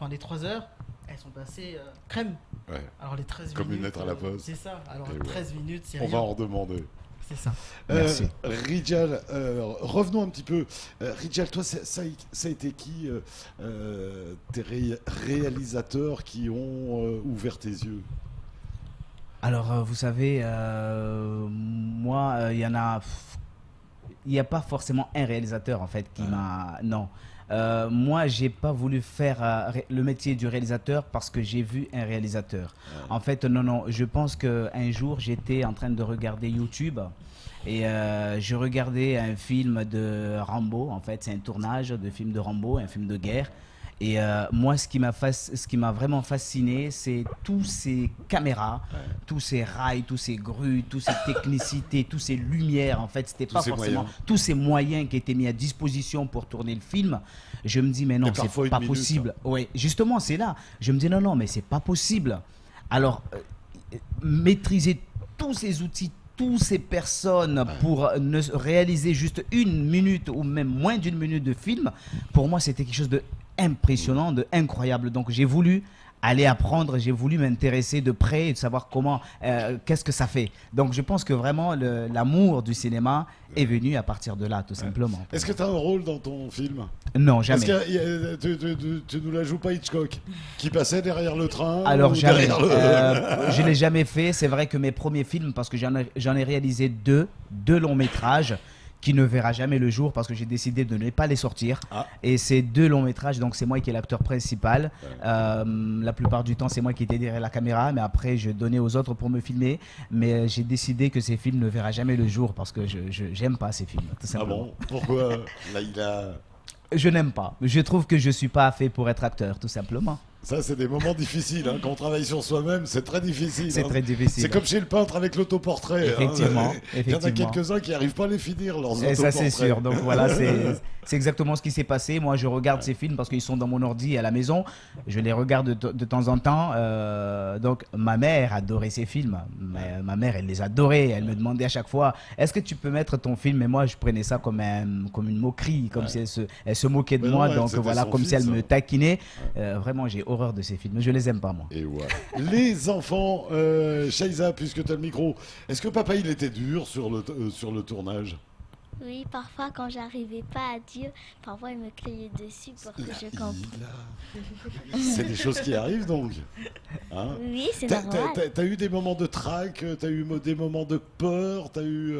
elles sont passées crème. Ouais. Alors les 13 comme minutes, une lettre à la poste. C'est ça. Alors les 13 minutes, c'est on rien. va en redemander. C'est ça. Merci. Rijal, revenons un petit peu. Rijal, toi, ça a été qui tes réalisateurs qui ont ouvert tes yeux? Alors, vous savez, moi, il n'y a pas forcément un réalisateur en fait qui m'a... Non. moi, j'ai pas voulu faire le métier du réalisateur parce que j'ai vu un réalisateur. En fait, non, je pense qu'un jour, j'étais en train de regarder YouTube et je regardais un film de Rambo. En fait, c'est un tournage de film de Rambo, un film de guerre. Et moi, ce qui m'a vraiment fasciné, c'est tous ces caméras, tous ces rails, tous ces grues, toutes ces technicités, tous ces lumières. En fait, c'était pas forcément tous ces moyens qui étaient mis à disposition pour tourner le film. Je me dis, mais non, c'est pas possible. Oui, justement, c'est là. Je me dis, non, mais c'est pas possible. Alors, maîtriser tous ces outils, toutes ces personnes pour ne réaliser juste 1 minute ou même moins d'1 minute de film, pour moi, c'était quelque chose de impressionnant, de incroyable. Donc j'ai voulu aller apprendre, j'ai voulu m'intéresser de près et de savoir comment, qu'est-ce que ça fait. Donc je pense que vraiment l'amour du cinéma est venu à partir de là, tout simplement. Est-ce que tu as un rôle dans ton film? Non, jamais. Tu nous la joues pas Hitchcock qui passait derrière le train? Alors jamais. Je l'ai jamais fait. C'est vrai que mes premiers films, parce que j'en ai réalisé deux longs métrages qui ne verra jamais le jour parce que j'ai décidé de ne pas les sortir. Et ces 2 longs métrages, donc c'est moi qui est l'acteur principal. La plupart du temps, c'est moi qui étais derrière la caméra, mais après, je donnais aux autres pour me filmer. Mais j'ai décidé que ces films ne verra jamais le jour parce que je n'aime pas ces films, tout simplement. Ah bon? Pourquoi? Je n'aime pas. Je trouve que je ne suis pas fait pour être acteur, tout simplement. Ça, c'est des moments difficiles. Quand on travaille sur soi-même, c'est très difficile. C'est très difficile. C'est comme chez le peintre avec l'autoportrait. Effectivement. Il y en a quelques-uns qui n'arrivent pas à les finir, leurs autoportraits. Ça, c'est sûr. Donc voilà, c'est exactement ce qui s'est passé. Moi, je regarde ces films parce qu'ils sont dans mon ordi à la maison. Je les regarde de temps en temps. Donc, ma mère adorait ces films. Ma mère, elle les adorait. Elle me demandait à chaque fois, est-ce que tu peux mettre ton film? Et moi, je prenais ça comme une moquerie, comme si elle se moquait de moi. Donc voilà, comme si elle me taquinait. Vraiment, j'ai horreur de ces films. Je les aime pas, moi. Et ouais. Les enfants, Shaïza, puisque tu as le micro, est-ce que papa, il était dur sur le tournage? Oui, parfois quand j'arrivais pas à dire, parfois il me criait dessus pour que je comprenne. C'est des choses qui arrivent donc. Oui, c'est normal. T'as eu des moments de trac, t'as eu des moments de peur, t'as eu.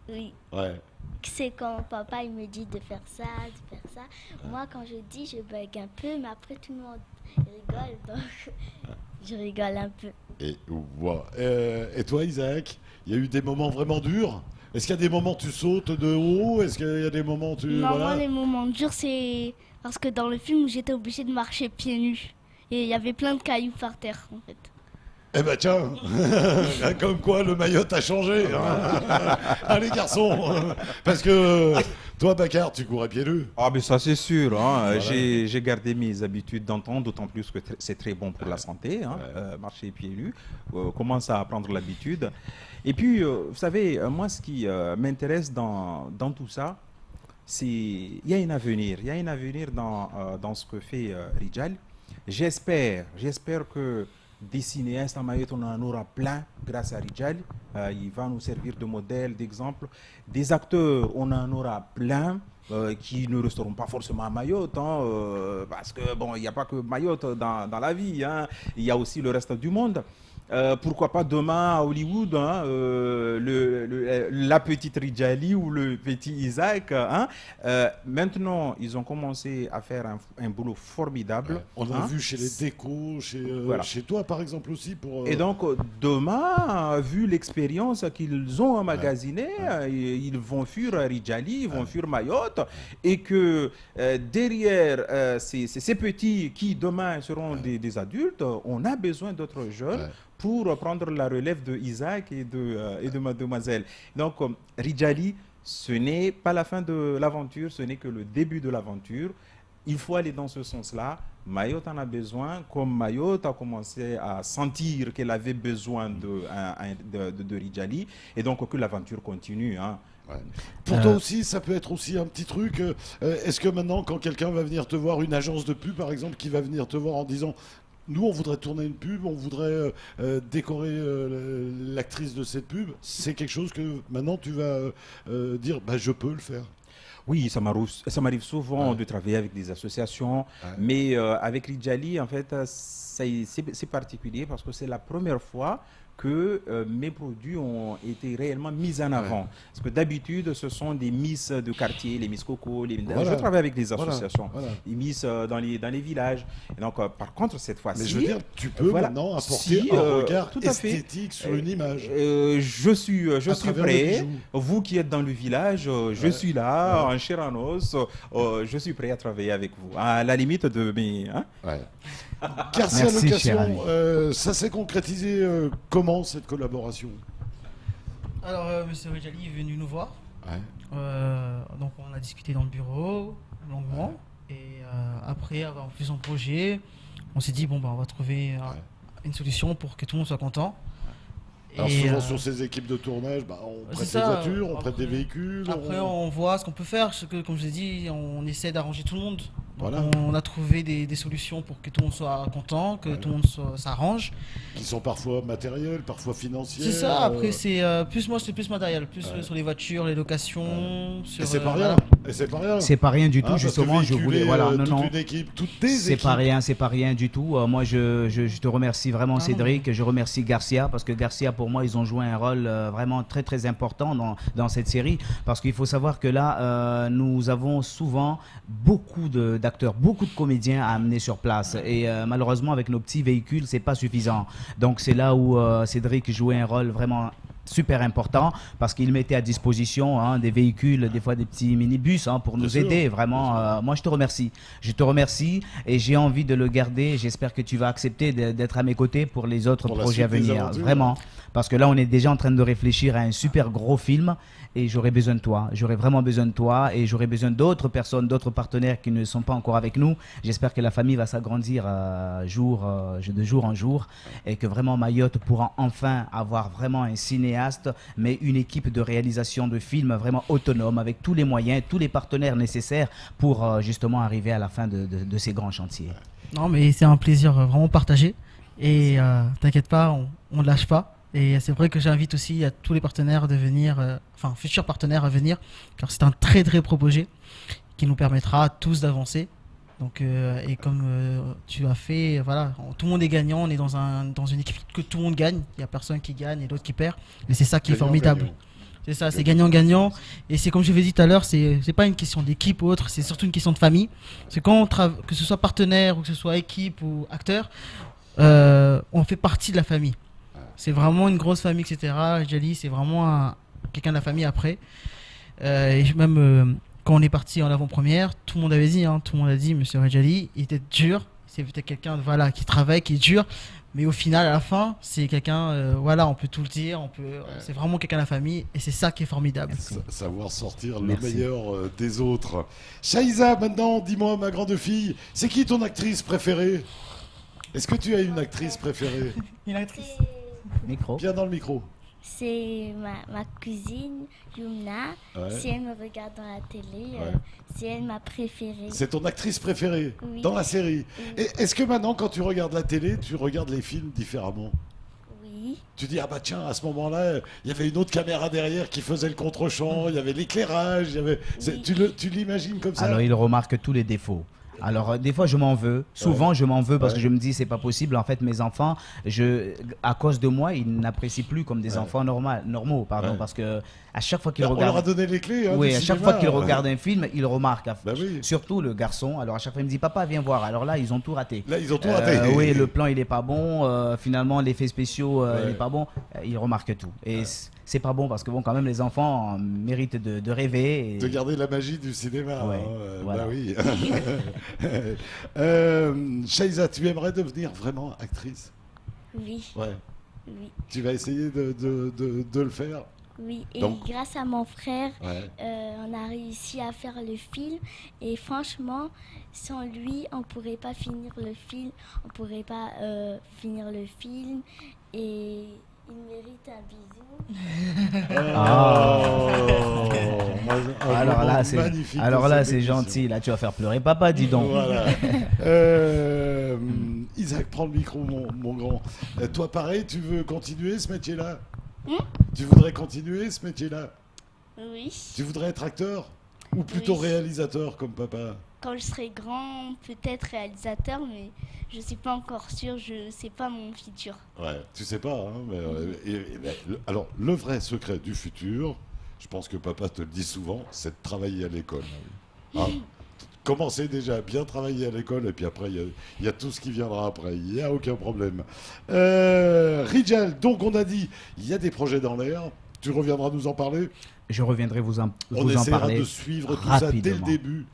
Oui. Ouais. C'est quand papa il me dit de faire ça, de faire ça. Moi quand je dis, je bug un peu, mais après tout le monde rigole, donc je rigole un peu. Et toi, Isaac, il y a eu des moments vraiment durs? Est-ce qu'il y a des moments où tu sautes de haut? Est-ce qu'il y a des moments où tu... Non, moi, les moments durs, c'est parce que dans le film, j'étais obligée de marcher pieds nus. Et il y avait plein de cailloux par terre, en fait. Eh ben tiens, comme quoi le Mayotte a changé. Allez garçons, parce que toi, Bakar, tu cours à pieds nus. Ah mais ça c'est sûr, voilà. J'ai gardé mes habitudes d'antan, d'autant plus que c'est très bon pour la santé, marcher pieds nus, commence à prendre l'habitude. Et puis, vous savez, moi ce qui m'intéresse dans tout ça, c'est il y a un avenir dans ce que fait Rijal. J'espère que des cinéastes en Mayotte, on en aura plein grâce à Rijal. Il va nous servir de modèle, d'exemple. Des acteurs, on en aura plein qui ne resteront pas forcément à Mayotte. Parce que, bon, il n'y a pas que Mayotte dans la vie. Il y a aussi le reste du monde. Pourquoi pas demain à Hollywood, la petite Rijali ou le petit Isaac. Maintenant, ils ont commencé à faire un boulot formidable. On a vu chez les décos, chez toi par exemple aussi. Et donc, demain, vu l'expérience qu'ils ont emmagasinée, ils vont fuir Rijali, ils vont fuir Mayotte. Et que derrière ces petits qui demain seront des adultes, on a besoin d'autres jeunes pour prendre la relève de Isaac et de mademoiselle. Donc, Rijali, ce n'est pas la fin de l'aventure, ce n'est que le début de l'aventure. Il faut aller dans ce sens-là. Mayotte en a besoin, comme Mayotte a commencé à sentir qu'elle avait besoin de Rijali, et donc que l'aventure continue. Pour toi aussi, ça peut être aussi un petit truc. Est-ce que maintenant, quand quelqu'un va venir te voir, une agence de pub par exemple, qui va venir te voir en disant nous, on voudrait tourner une pub, on voudrait décorer l'actrice de cette pub, c'est quelque chose que maintenant tu vas dire, je peux le faire. Oui, ça m'arrive souvent de travailler avec des associations, mais avec Rijali, en fait, c'est particulier parce que c'est la première fois que mes produits ont été réellement mis en avant. Parce que d'habitude, ce sont des Miss de quartier, les Miss Coco, je travaille avec des associations, les Miss dans les villages. Et donc, par contre, cette fois-ci... Mais je veux dire, tu peux maintenant apporter un regard esthétique sur une image. Je suis prêt. Vous qui êtes dans le village, je suis là, en chair en os. Je suis prêt à travailler avec vous. À la limite de mes... Garcia Location, ça s'est concrétisé comment cette collaboration? Alors, M. Rejali est venu nous voir. Donc, on a discuté dans le bureau longuement. Et après avoir fait son projet, on s'est dit, on va trouver une solution pour que tout le monde soit content. Alors souvent sur ces équipes de tournage, on prête des voitures, on prête des véhicules. Après on voit ce qu'on peut faire, comme je l'ai dit, on essaie d'arranger tout le monde. On a trouvé des solutions pour que tout le monde soit content, que tout le monde s'arrange. Qui sont parfois matérielles, parfois financières. C'est ça, après c'est plus matériel, plus sur les voitures, les locations. Et c'est pas rien. C'est pas rien du tout, justement, je voulais toute une équipe, toutes des équipes. C'est pas rien du tout. Moi je te remercie vraiment Cédric, je remercie Garcia parce que Garcia pour moi ils ont joué un rôle vraiment très très important dans cette série parce qu'il faut savoir que là nous avons souvent beaucoup d'acteurs, beaucoup de comédiens à amener sur place et malheureusement avec nos petits véhicules c'est pas suffisant. Donc c'est là où Cédric jouait un rôle vraiment super important parce qu'il mettait à disposition des véhicules, des fois des petits minibus pour nous aider. Vraiment, moi je te remercie et j'ai envie de le garder. J'espère que tu vas accepter d'être à mes côtés pour les autres projets à venir. Vraiment, parce que là on est déjà en train de réfléchir à un super gros film et j'aurais besoin de toi. J'aurais vraiment besoin de toi et j'aurais besoin d'autres personnes, d'autres partenaires qui ne sont pas encore avec nous. J'espère que la famille va s'agrandir de jour en jour et que vraiment Mayotte pourra enfin avoir vraiment un cinéaste, mais une équipe de réalisation de films vraiment autonome avec tous les moyens, tous les partenaires nécessaires pour justement arriver à la fin de ces grands chantiers. Non, mais c'est un plaisir vraiment partagé et t'inquiète pas, on ne lâche pas. Et c'est vrai que j'invite aussi à tous les partenaires de venir, futurs partenaires à venir, car c'est un très très beau projet qui nous permettra tous d'avancer. Donc, et comme tu as fait, tout le monde est gagnant, on est dans une équipe que tout le monde gagne, il n'y a personne qui gagne et l'autre qui perd, et c'est ça qui est formidable. C'est ça, c'est gagnant-gagnant, et c'est comme je l'ai dit tout à l'heure, c'est pas une question d'équipe ou autre, c'est surtout une question de famille. C'est quand que ce soit partenaire ou que ce soit équipe ou acteur, on fait partie de la famille. C'est vraiment une grosse famille, etc. Jali, c'est vraiment quelqu'un de la famille après. Et même quand on est parti en avant-première, tout le monde avait dit, tout le monde a dit, Monsieur Rejali, il était dur. C'est peut-être quelqu'un qui travaille, qui est dur. Mais au final, à la fin, c'est quelqu'un, on peut tout le dire. C'est vraiment quelqu'un de la famille. Et c'est ça qui est formidable. Savoir sortir le meilleur des autres. Shaïza, maintenant, dis-moi, ma grande fille, c'est qui ton actrice préférée? Est-ce que tu as une actrice préférée? Une actrice. Micro. Bien dans le micro. C'est ma cousine Yumna. Si elle me regarde dans la télé, c'est elle ma préférée. C'est ton actrice préférée dans la série. Et est-ce que maintenant, quand tu regardes la télé, tu regardes les films différemment? Oui. Tu dis, tiens, à ce moment-là, il y avait une autre caméra derrière qui faisait le contre-champ, il y avait l'éclairage, tu l'imagines comme ça? Alors, il remarque tous les défauts. Alors des fois je m'en veux, souvent je m'en veux parce que je me dis c'est pas possible. En fait mes enfants, à cause de moi, ils n'apprécient plus comme des enfants normaux, parce que à chaque fois qu'ils regardent, on leur a donné les clés. Oui, à chaque fois qu'ils regardent un film, ils remarquent. Surtout le garçon. Alors à chaque fois il me dit papa viens voir. Alors là ils ont tout raté. Oui, le plan il est pas bon. Finalement l'effet spéciaux il est pas bon. Ils remarquent tout. Et c'est pas bon parce que quand même les enfants méritent de rêver. De garder la magie du cinéma. Voilà. Bah oui. Shaïza, tu aimerais devenir vraiment actrice? Oui. Oui. Tu vas essayer de le faire? Oui, et grâce à mon frère, on a réussi à faire le film. Et franchement, sans lui, on pourrait pas finir le film. Et il mérite un bisou. Alors là, c'est gentil. Là, tu vas faire pleurer papa, dis donc. Voilà. Isaac, prends le micro, mon grand. Toi, pareil, tu veux continuer ce métier-là? Tu voudrais continuer ce métier-là? Oui. Tu voudrais être acteur? Ou plutôt réalisateur comme papa? Quand je serai grand, peut-être réalisateur, mais je ne suis pas encore sûre, je ne sais pas mon futur. Ouais, tu sais pas, hein, mais, alors, le vrai secret du futur, je pense que papa te le dit souvent, c'est de travailler à l'école. Hein? Commencez déjà à bien travailler à l'école, et puis après, il y a tout ce qui viendra après, il n'y a aucun problème. Rijal, donc on a dit, il y a des projets dans l'air, tu reviendras nous en parler? Je reviendrai vous en parler. On essaiera de suivre tout ça dès le début.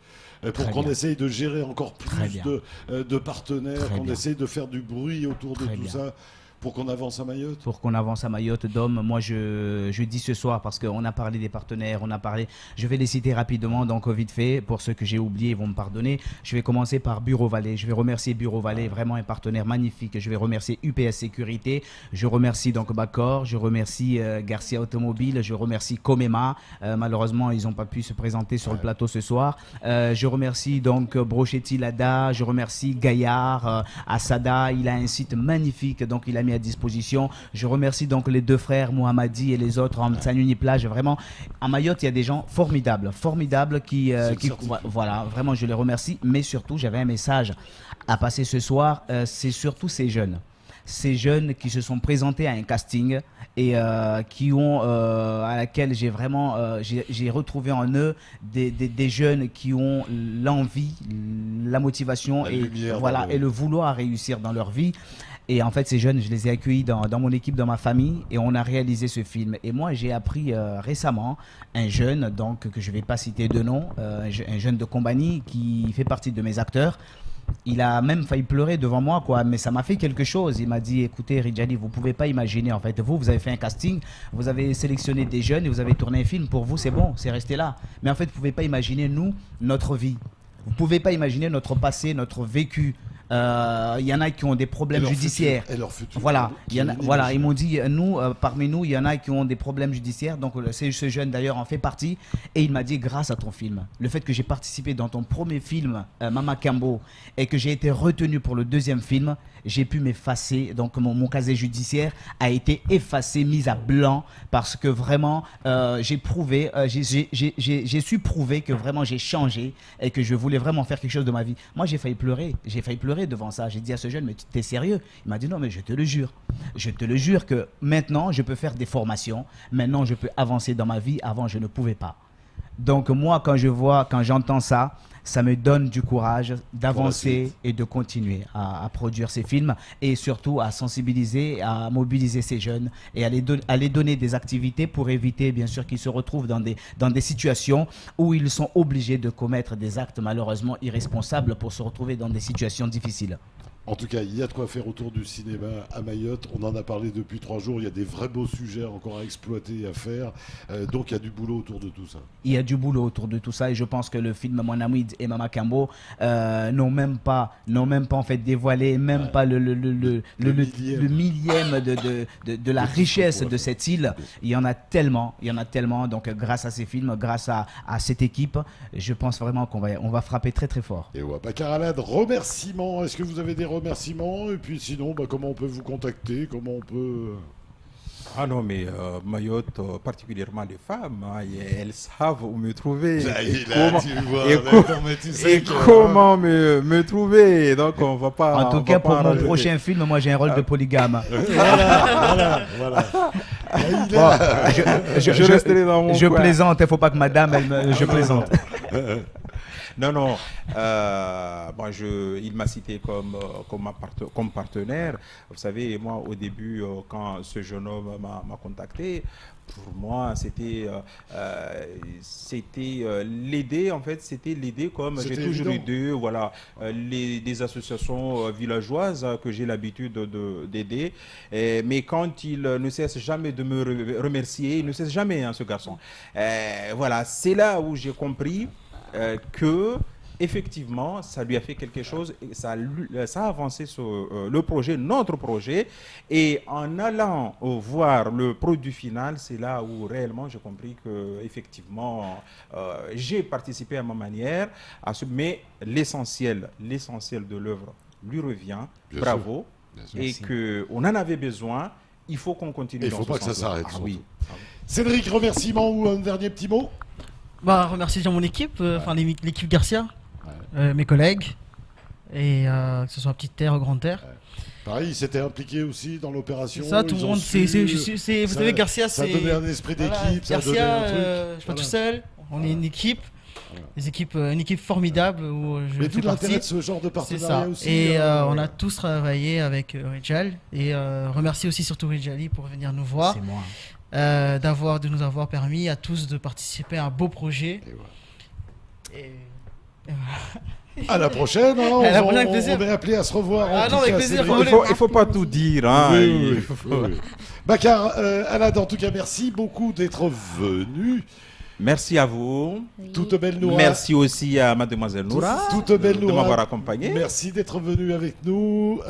Pour qu'on essaye de gérer encore plus de partenaires, qu'on essaye de faire du bruit autour de tout ça, pour qu'on avance à Mayotte. Pour qu'on avance à Mayotte, Dom, moi je dis ce soir, parce qu'on a parlé des partenaires, on a parlé, je vais les citer rapidement, donc vite fait, pour ceux que j'ai oubliés, ils vont me pardonner. Je vais commencer par Bureau Vallée, je vais remercier Bureau Vallée, vraiment un partenaire magnifique. Je vais remercier UPS Sécurité, je remercie donc Bacor, je remercie Garcia Automobile, je remercie Comema, malheureusement ils n'ont pas pu se présenter sur le plateau ce soir. Je remercie donc Brochetti Lada, je remercie Gaillard, Asada, il a un site magnifique, donc il a mis à disposition. Je remercie donc les deux frères Mohamadi et les autres en Tsanyuni Plage. Vraiment, à Mayotte, il y a des gens formidables qui voilà, vraiment je les remercie. Mais surtout, j'avais un message à passer ce soir. C'est surtout ces jeunes qui se sont présentés à un casting et qui ont à laquelle j'ai vraiment j'ai retrouvé en eux des jeunes qui ont l'envie, la motivation et le vouloir réussir dans leur vie. Et en fait, ces jeunes, je les ai accueillis dans mon équipe, dans ma famille, et on a réalisé ce film. Et moi, j'ai appris récemment un jeune, donc que je ne vais pas citer de nom, un jeune de Combani qui fait partie de mes acteurs. Il a même failli pleurer devant moi, quoi, mais ça m'a fait quelque chose. Il m'a dit, écoutez, Rijali, vous ne pouvez pas imaginer, en fait, vous avez fait un casting, vous avez sélectionné des jeunes et vous avez tourné un film. Pour vous, c'est bon, c'est resté là. Mais en fait, vous ne pouvez pas imaginer, nous, notre vie. Vous ne pouvez pas imaginer notre passé, notre vécu. Il y en a qui ont des problèmes judiciaires. Et leur futur. Voilà, ils m'ont dit, parmi nous, il y en a qui ont des problèmes judiciaires. Donc, ce jeune d'ailleurs en fait partie. Et il m'a dit, grâce à ton film, le fait que j'ai participé dans ton premier film, Mama Kambo, et que j'ai été retenu pour le deuxième film, j'ai pu m'effacer. Donc, mon casier judiciaire a été effacé, mis à blanc, parce que vraiment, j'ai su prouver que vraiment j'ai changé et que je voulais vraiment faire quelque chose de ma vie. Moi, j'ai failli pleurer devant ça. J'ai dit à ce jeune, mais tu es sérieux? Il m'a dit non, mais je te le jure que maintenant je peux faire des formations, maintenant je peux avancer dans ma vie, avant je ne pouvais pas. Donc moi, quand j'entends ça, ça me donne du courage d'avancer et de continuer à produire ces films et surtout à sensibiliser, à mobiliser ces jeunes et à les donner des activités pour éviter bien sûr qu'ils se retrouvent dans des situations où ils sont obligés de commettre des actes malheureusement irresponsables pour se retrouver dans des situations difficiles. En tout cas, il y a de quoi faire autour du cinéma à Mayotte. On en a parlé depuis 3 jours. Il y a des vrais beaux sujets encore à exploiter et à faire. Donc, il y a du boulot autour de tout ça. Il y a du boulot autour de tout ça. Et je pense que le film Monamid et Mama Kambo n'ont même pas en fait dévoilé pas le millième de la richesse de cette île. Il y en a tellement. Donc, grâce à ces films, grâce à cette équipe, je pense vraiment qu'on va frapper très très fort. Et ouais, Bacaralad, remerciements. Est-ce que vous avez des remerciements? Et puis sinon, comment on peut vous contacter? Comment on peut... Ah non, mais Mayotte, particulièrement les femmes, elles savent où me trouver. Comment me trouver. Donc on va pas... En tout cas, pour mon prochain film, moi j'ai un rôle de polygame. Voilà. Je resterai dans mon coin. Plaisante, il ne faut pas que madame, je plaisante. Non. Il m'a cité comme partenaire. Vous savez, moi, au début, quand ce jeune homme m'a contacté, pour moi, c'était l'aider. En fait, c'était l'aider comme j'ai toujours aidé. Voilà, des associations villageoises que j'ai l'habitude d'aider. Mais quand il ne cesse jamais de me remercier, il ne cesse jamais, ce garçon. Voilà, c'est là où j'ai compris que effectivement ça lui a fait quelque chose et ça a avancé sur notre projet, et en allant voir le produit final, c'est là où réellement j'ai compris que effectivement j'ai participé à ma manière mais l'essentiel de l'œuvre lui revient. Bien bravo sûr. Et qu'on en avait besoin, il faut qu'on continue. Il ne faut pas que ça s'arrête. Oui. Cédric, remerciement ou un dernier petit mot? Remercier déjà mon équipe, l'équipe Garcia, mes collègues, et que ce soit Petite Terre ou Grande Terre. Pareil, ils s'étaient impliqués aussi dans l'opération. Ça, tout le monde, vous savez, Garcia, ça donnait un esprit d'équipe, ça donnait un truc. Je suis pas tout seul, on est une équipe. Une équipe formidable où je Mais tout fais l'intérêt partie. de ce genre de partenariat aussi. Et on a tous travaillé avec Rijal et remercier aussi surtout Rijali pour venir nous voir. C'est moi. De nous avoir permis à tous de participer à un beau projet. Et voilà. À la prochaine, hein, on est appelé à se revoir. Avec plaisir. Il faut pas tout dire. Hein. Oui. Bakar, Alad, en tout cas, merci beaucoup d'être venu. Merci à vous. Oui. Toute belle Noura. Merci aussi à mademoiselle Noura Toute belle Noura de m'avoir accompagné. Merci d'être venu avec nous.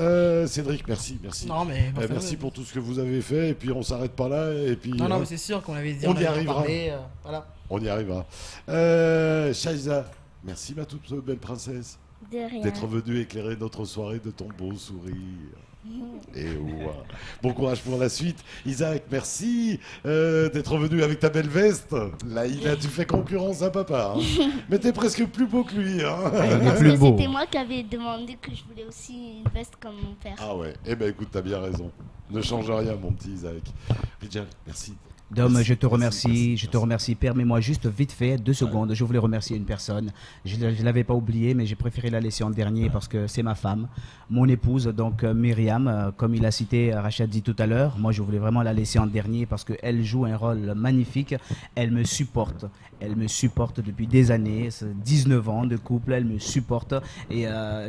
Cédric, merci. Non, mais merci pour tout ce que vous avez fait. Et puis on s'arrête pas là. Et puis, non, mais c'est sûr qu'on avait dit on y arrivera. Voilà. On y arrivera. Shaïza, merci ma toute belle princesse. De rien. D'être venue éclairer notre soirée de ton beau sourire. Et bon courage pour la suite. Isaac, merci d'être venu avec ta belle veste. Là, tu fais concurrence à papa. Hein. Mais t'es presque plus beau que lui. Hein. Parce que c'était moi qui avais demandé que je voulais aussi une veste comme mon père. Ah ouais, eh ben écoute, t'as bien raison. Ne change rien, mon petit Isaac. Rijal, merci. Dom, je te remercie. Je te remercie. Permets-moi juste vite fait 2 secondes. Je voulais remercier une personne. Je ne l'avais pas oublié, mais j'ai préféré la laisser en dernier parce que c'est ma femme, mon épouse, donc Myriam, comme il a cité Rachad dit tout à l'heure. Moi, je voulais vraiment la laisser en dernier parce qu'elle joue un rôle magnifique. Elle me supporte. Elle me supporte depuis des années, 19 ans de couple, elle me supporte. Et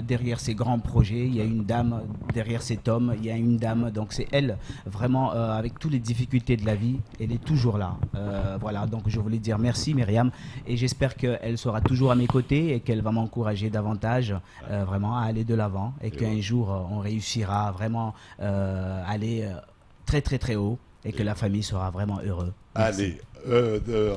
derrière ces grands projets, il y a une dame, derrière cet homme, il y a une dame. Donc c'est elle, vraiment, avec toutes les difficultés de la vie, elle est toujours là. Voilà, donc je voulais dire merci Myriam. Et j'espère qu'elle sera toujours à mes côtés et qu'elle va m'encourager davantage, vraiment, à aller de l'avant. Et qu'un jour, on réussira vraiment à aller très très très haut et que la famille sera vraiment heureuse. Allez,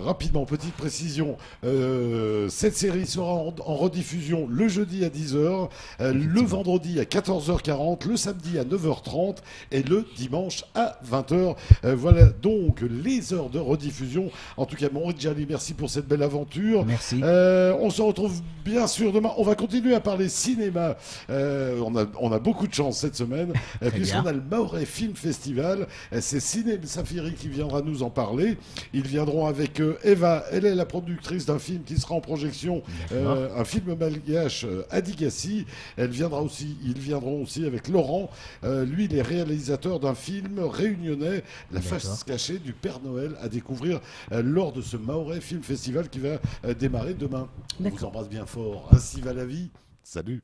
rapidement, petite précision, cette série sera en rediffusion le jeudi à 10h, le vendredi à 14h40, le samedi à 9h30 et le dimanche à 20h. Voilà donc les heures de rediffusion. En tout cas, mon Rijali, merci pour cette belle aventure. Merci. On se retrouve bien sûr demain. On va continuer à parler cinéma. On a beaucoup de chance cette semaine, puisqu'on a le Mahorais Film Festival. C'est Ciné Safiri qui viendra nous en parler. Ils viendront avec Eva, elle est la productrice d'un film qui sera en projection, un film malgache, Adigassi. Ils viendront aussi avec Laurent, lui il est réalisateur d'un film réunionnais, La face cachée du Père Noël, à découvrir lors de ce Mahorais Film Festival qui va démarrer demain. On vous embrasse bien fort, ainsi va la vie, salut.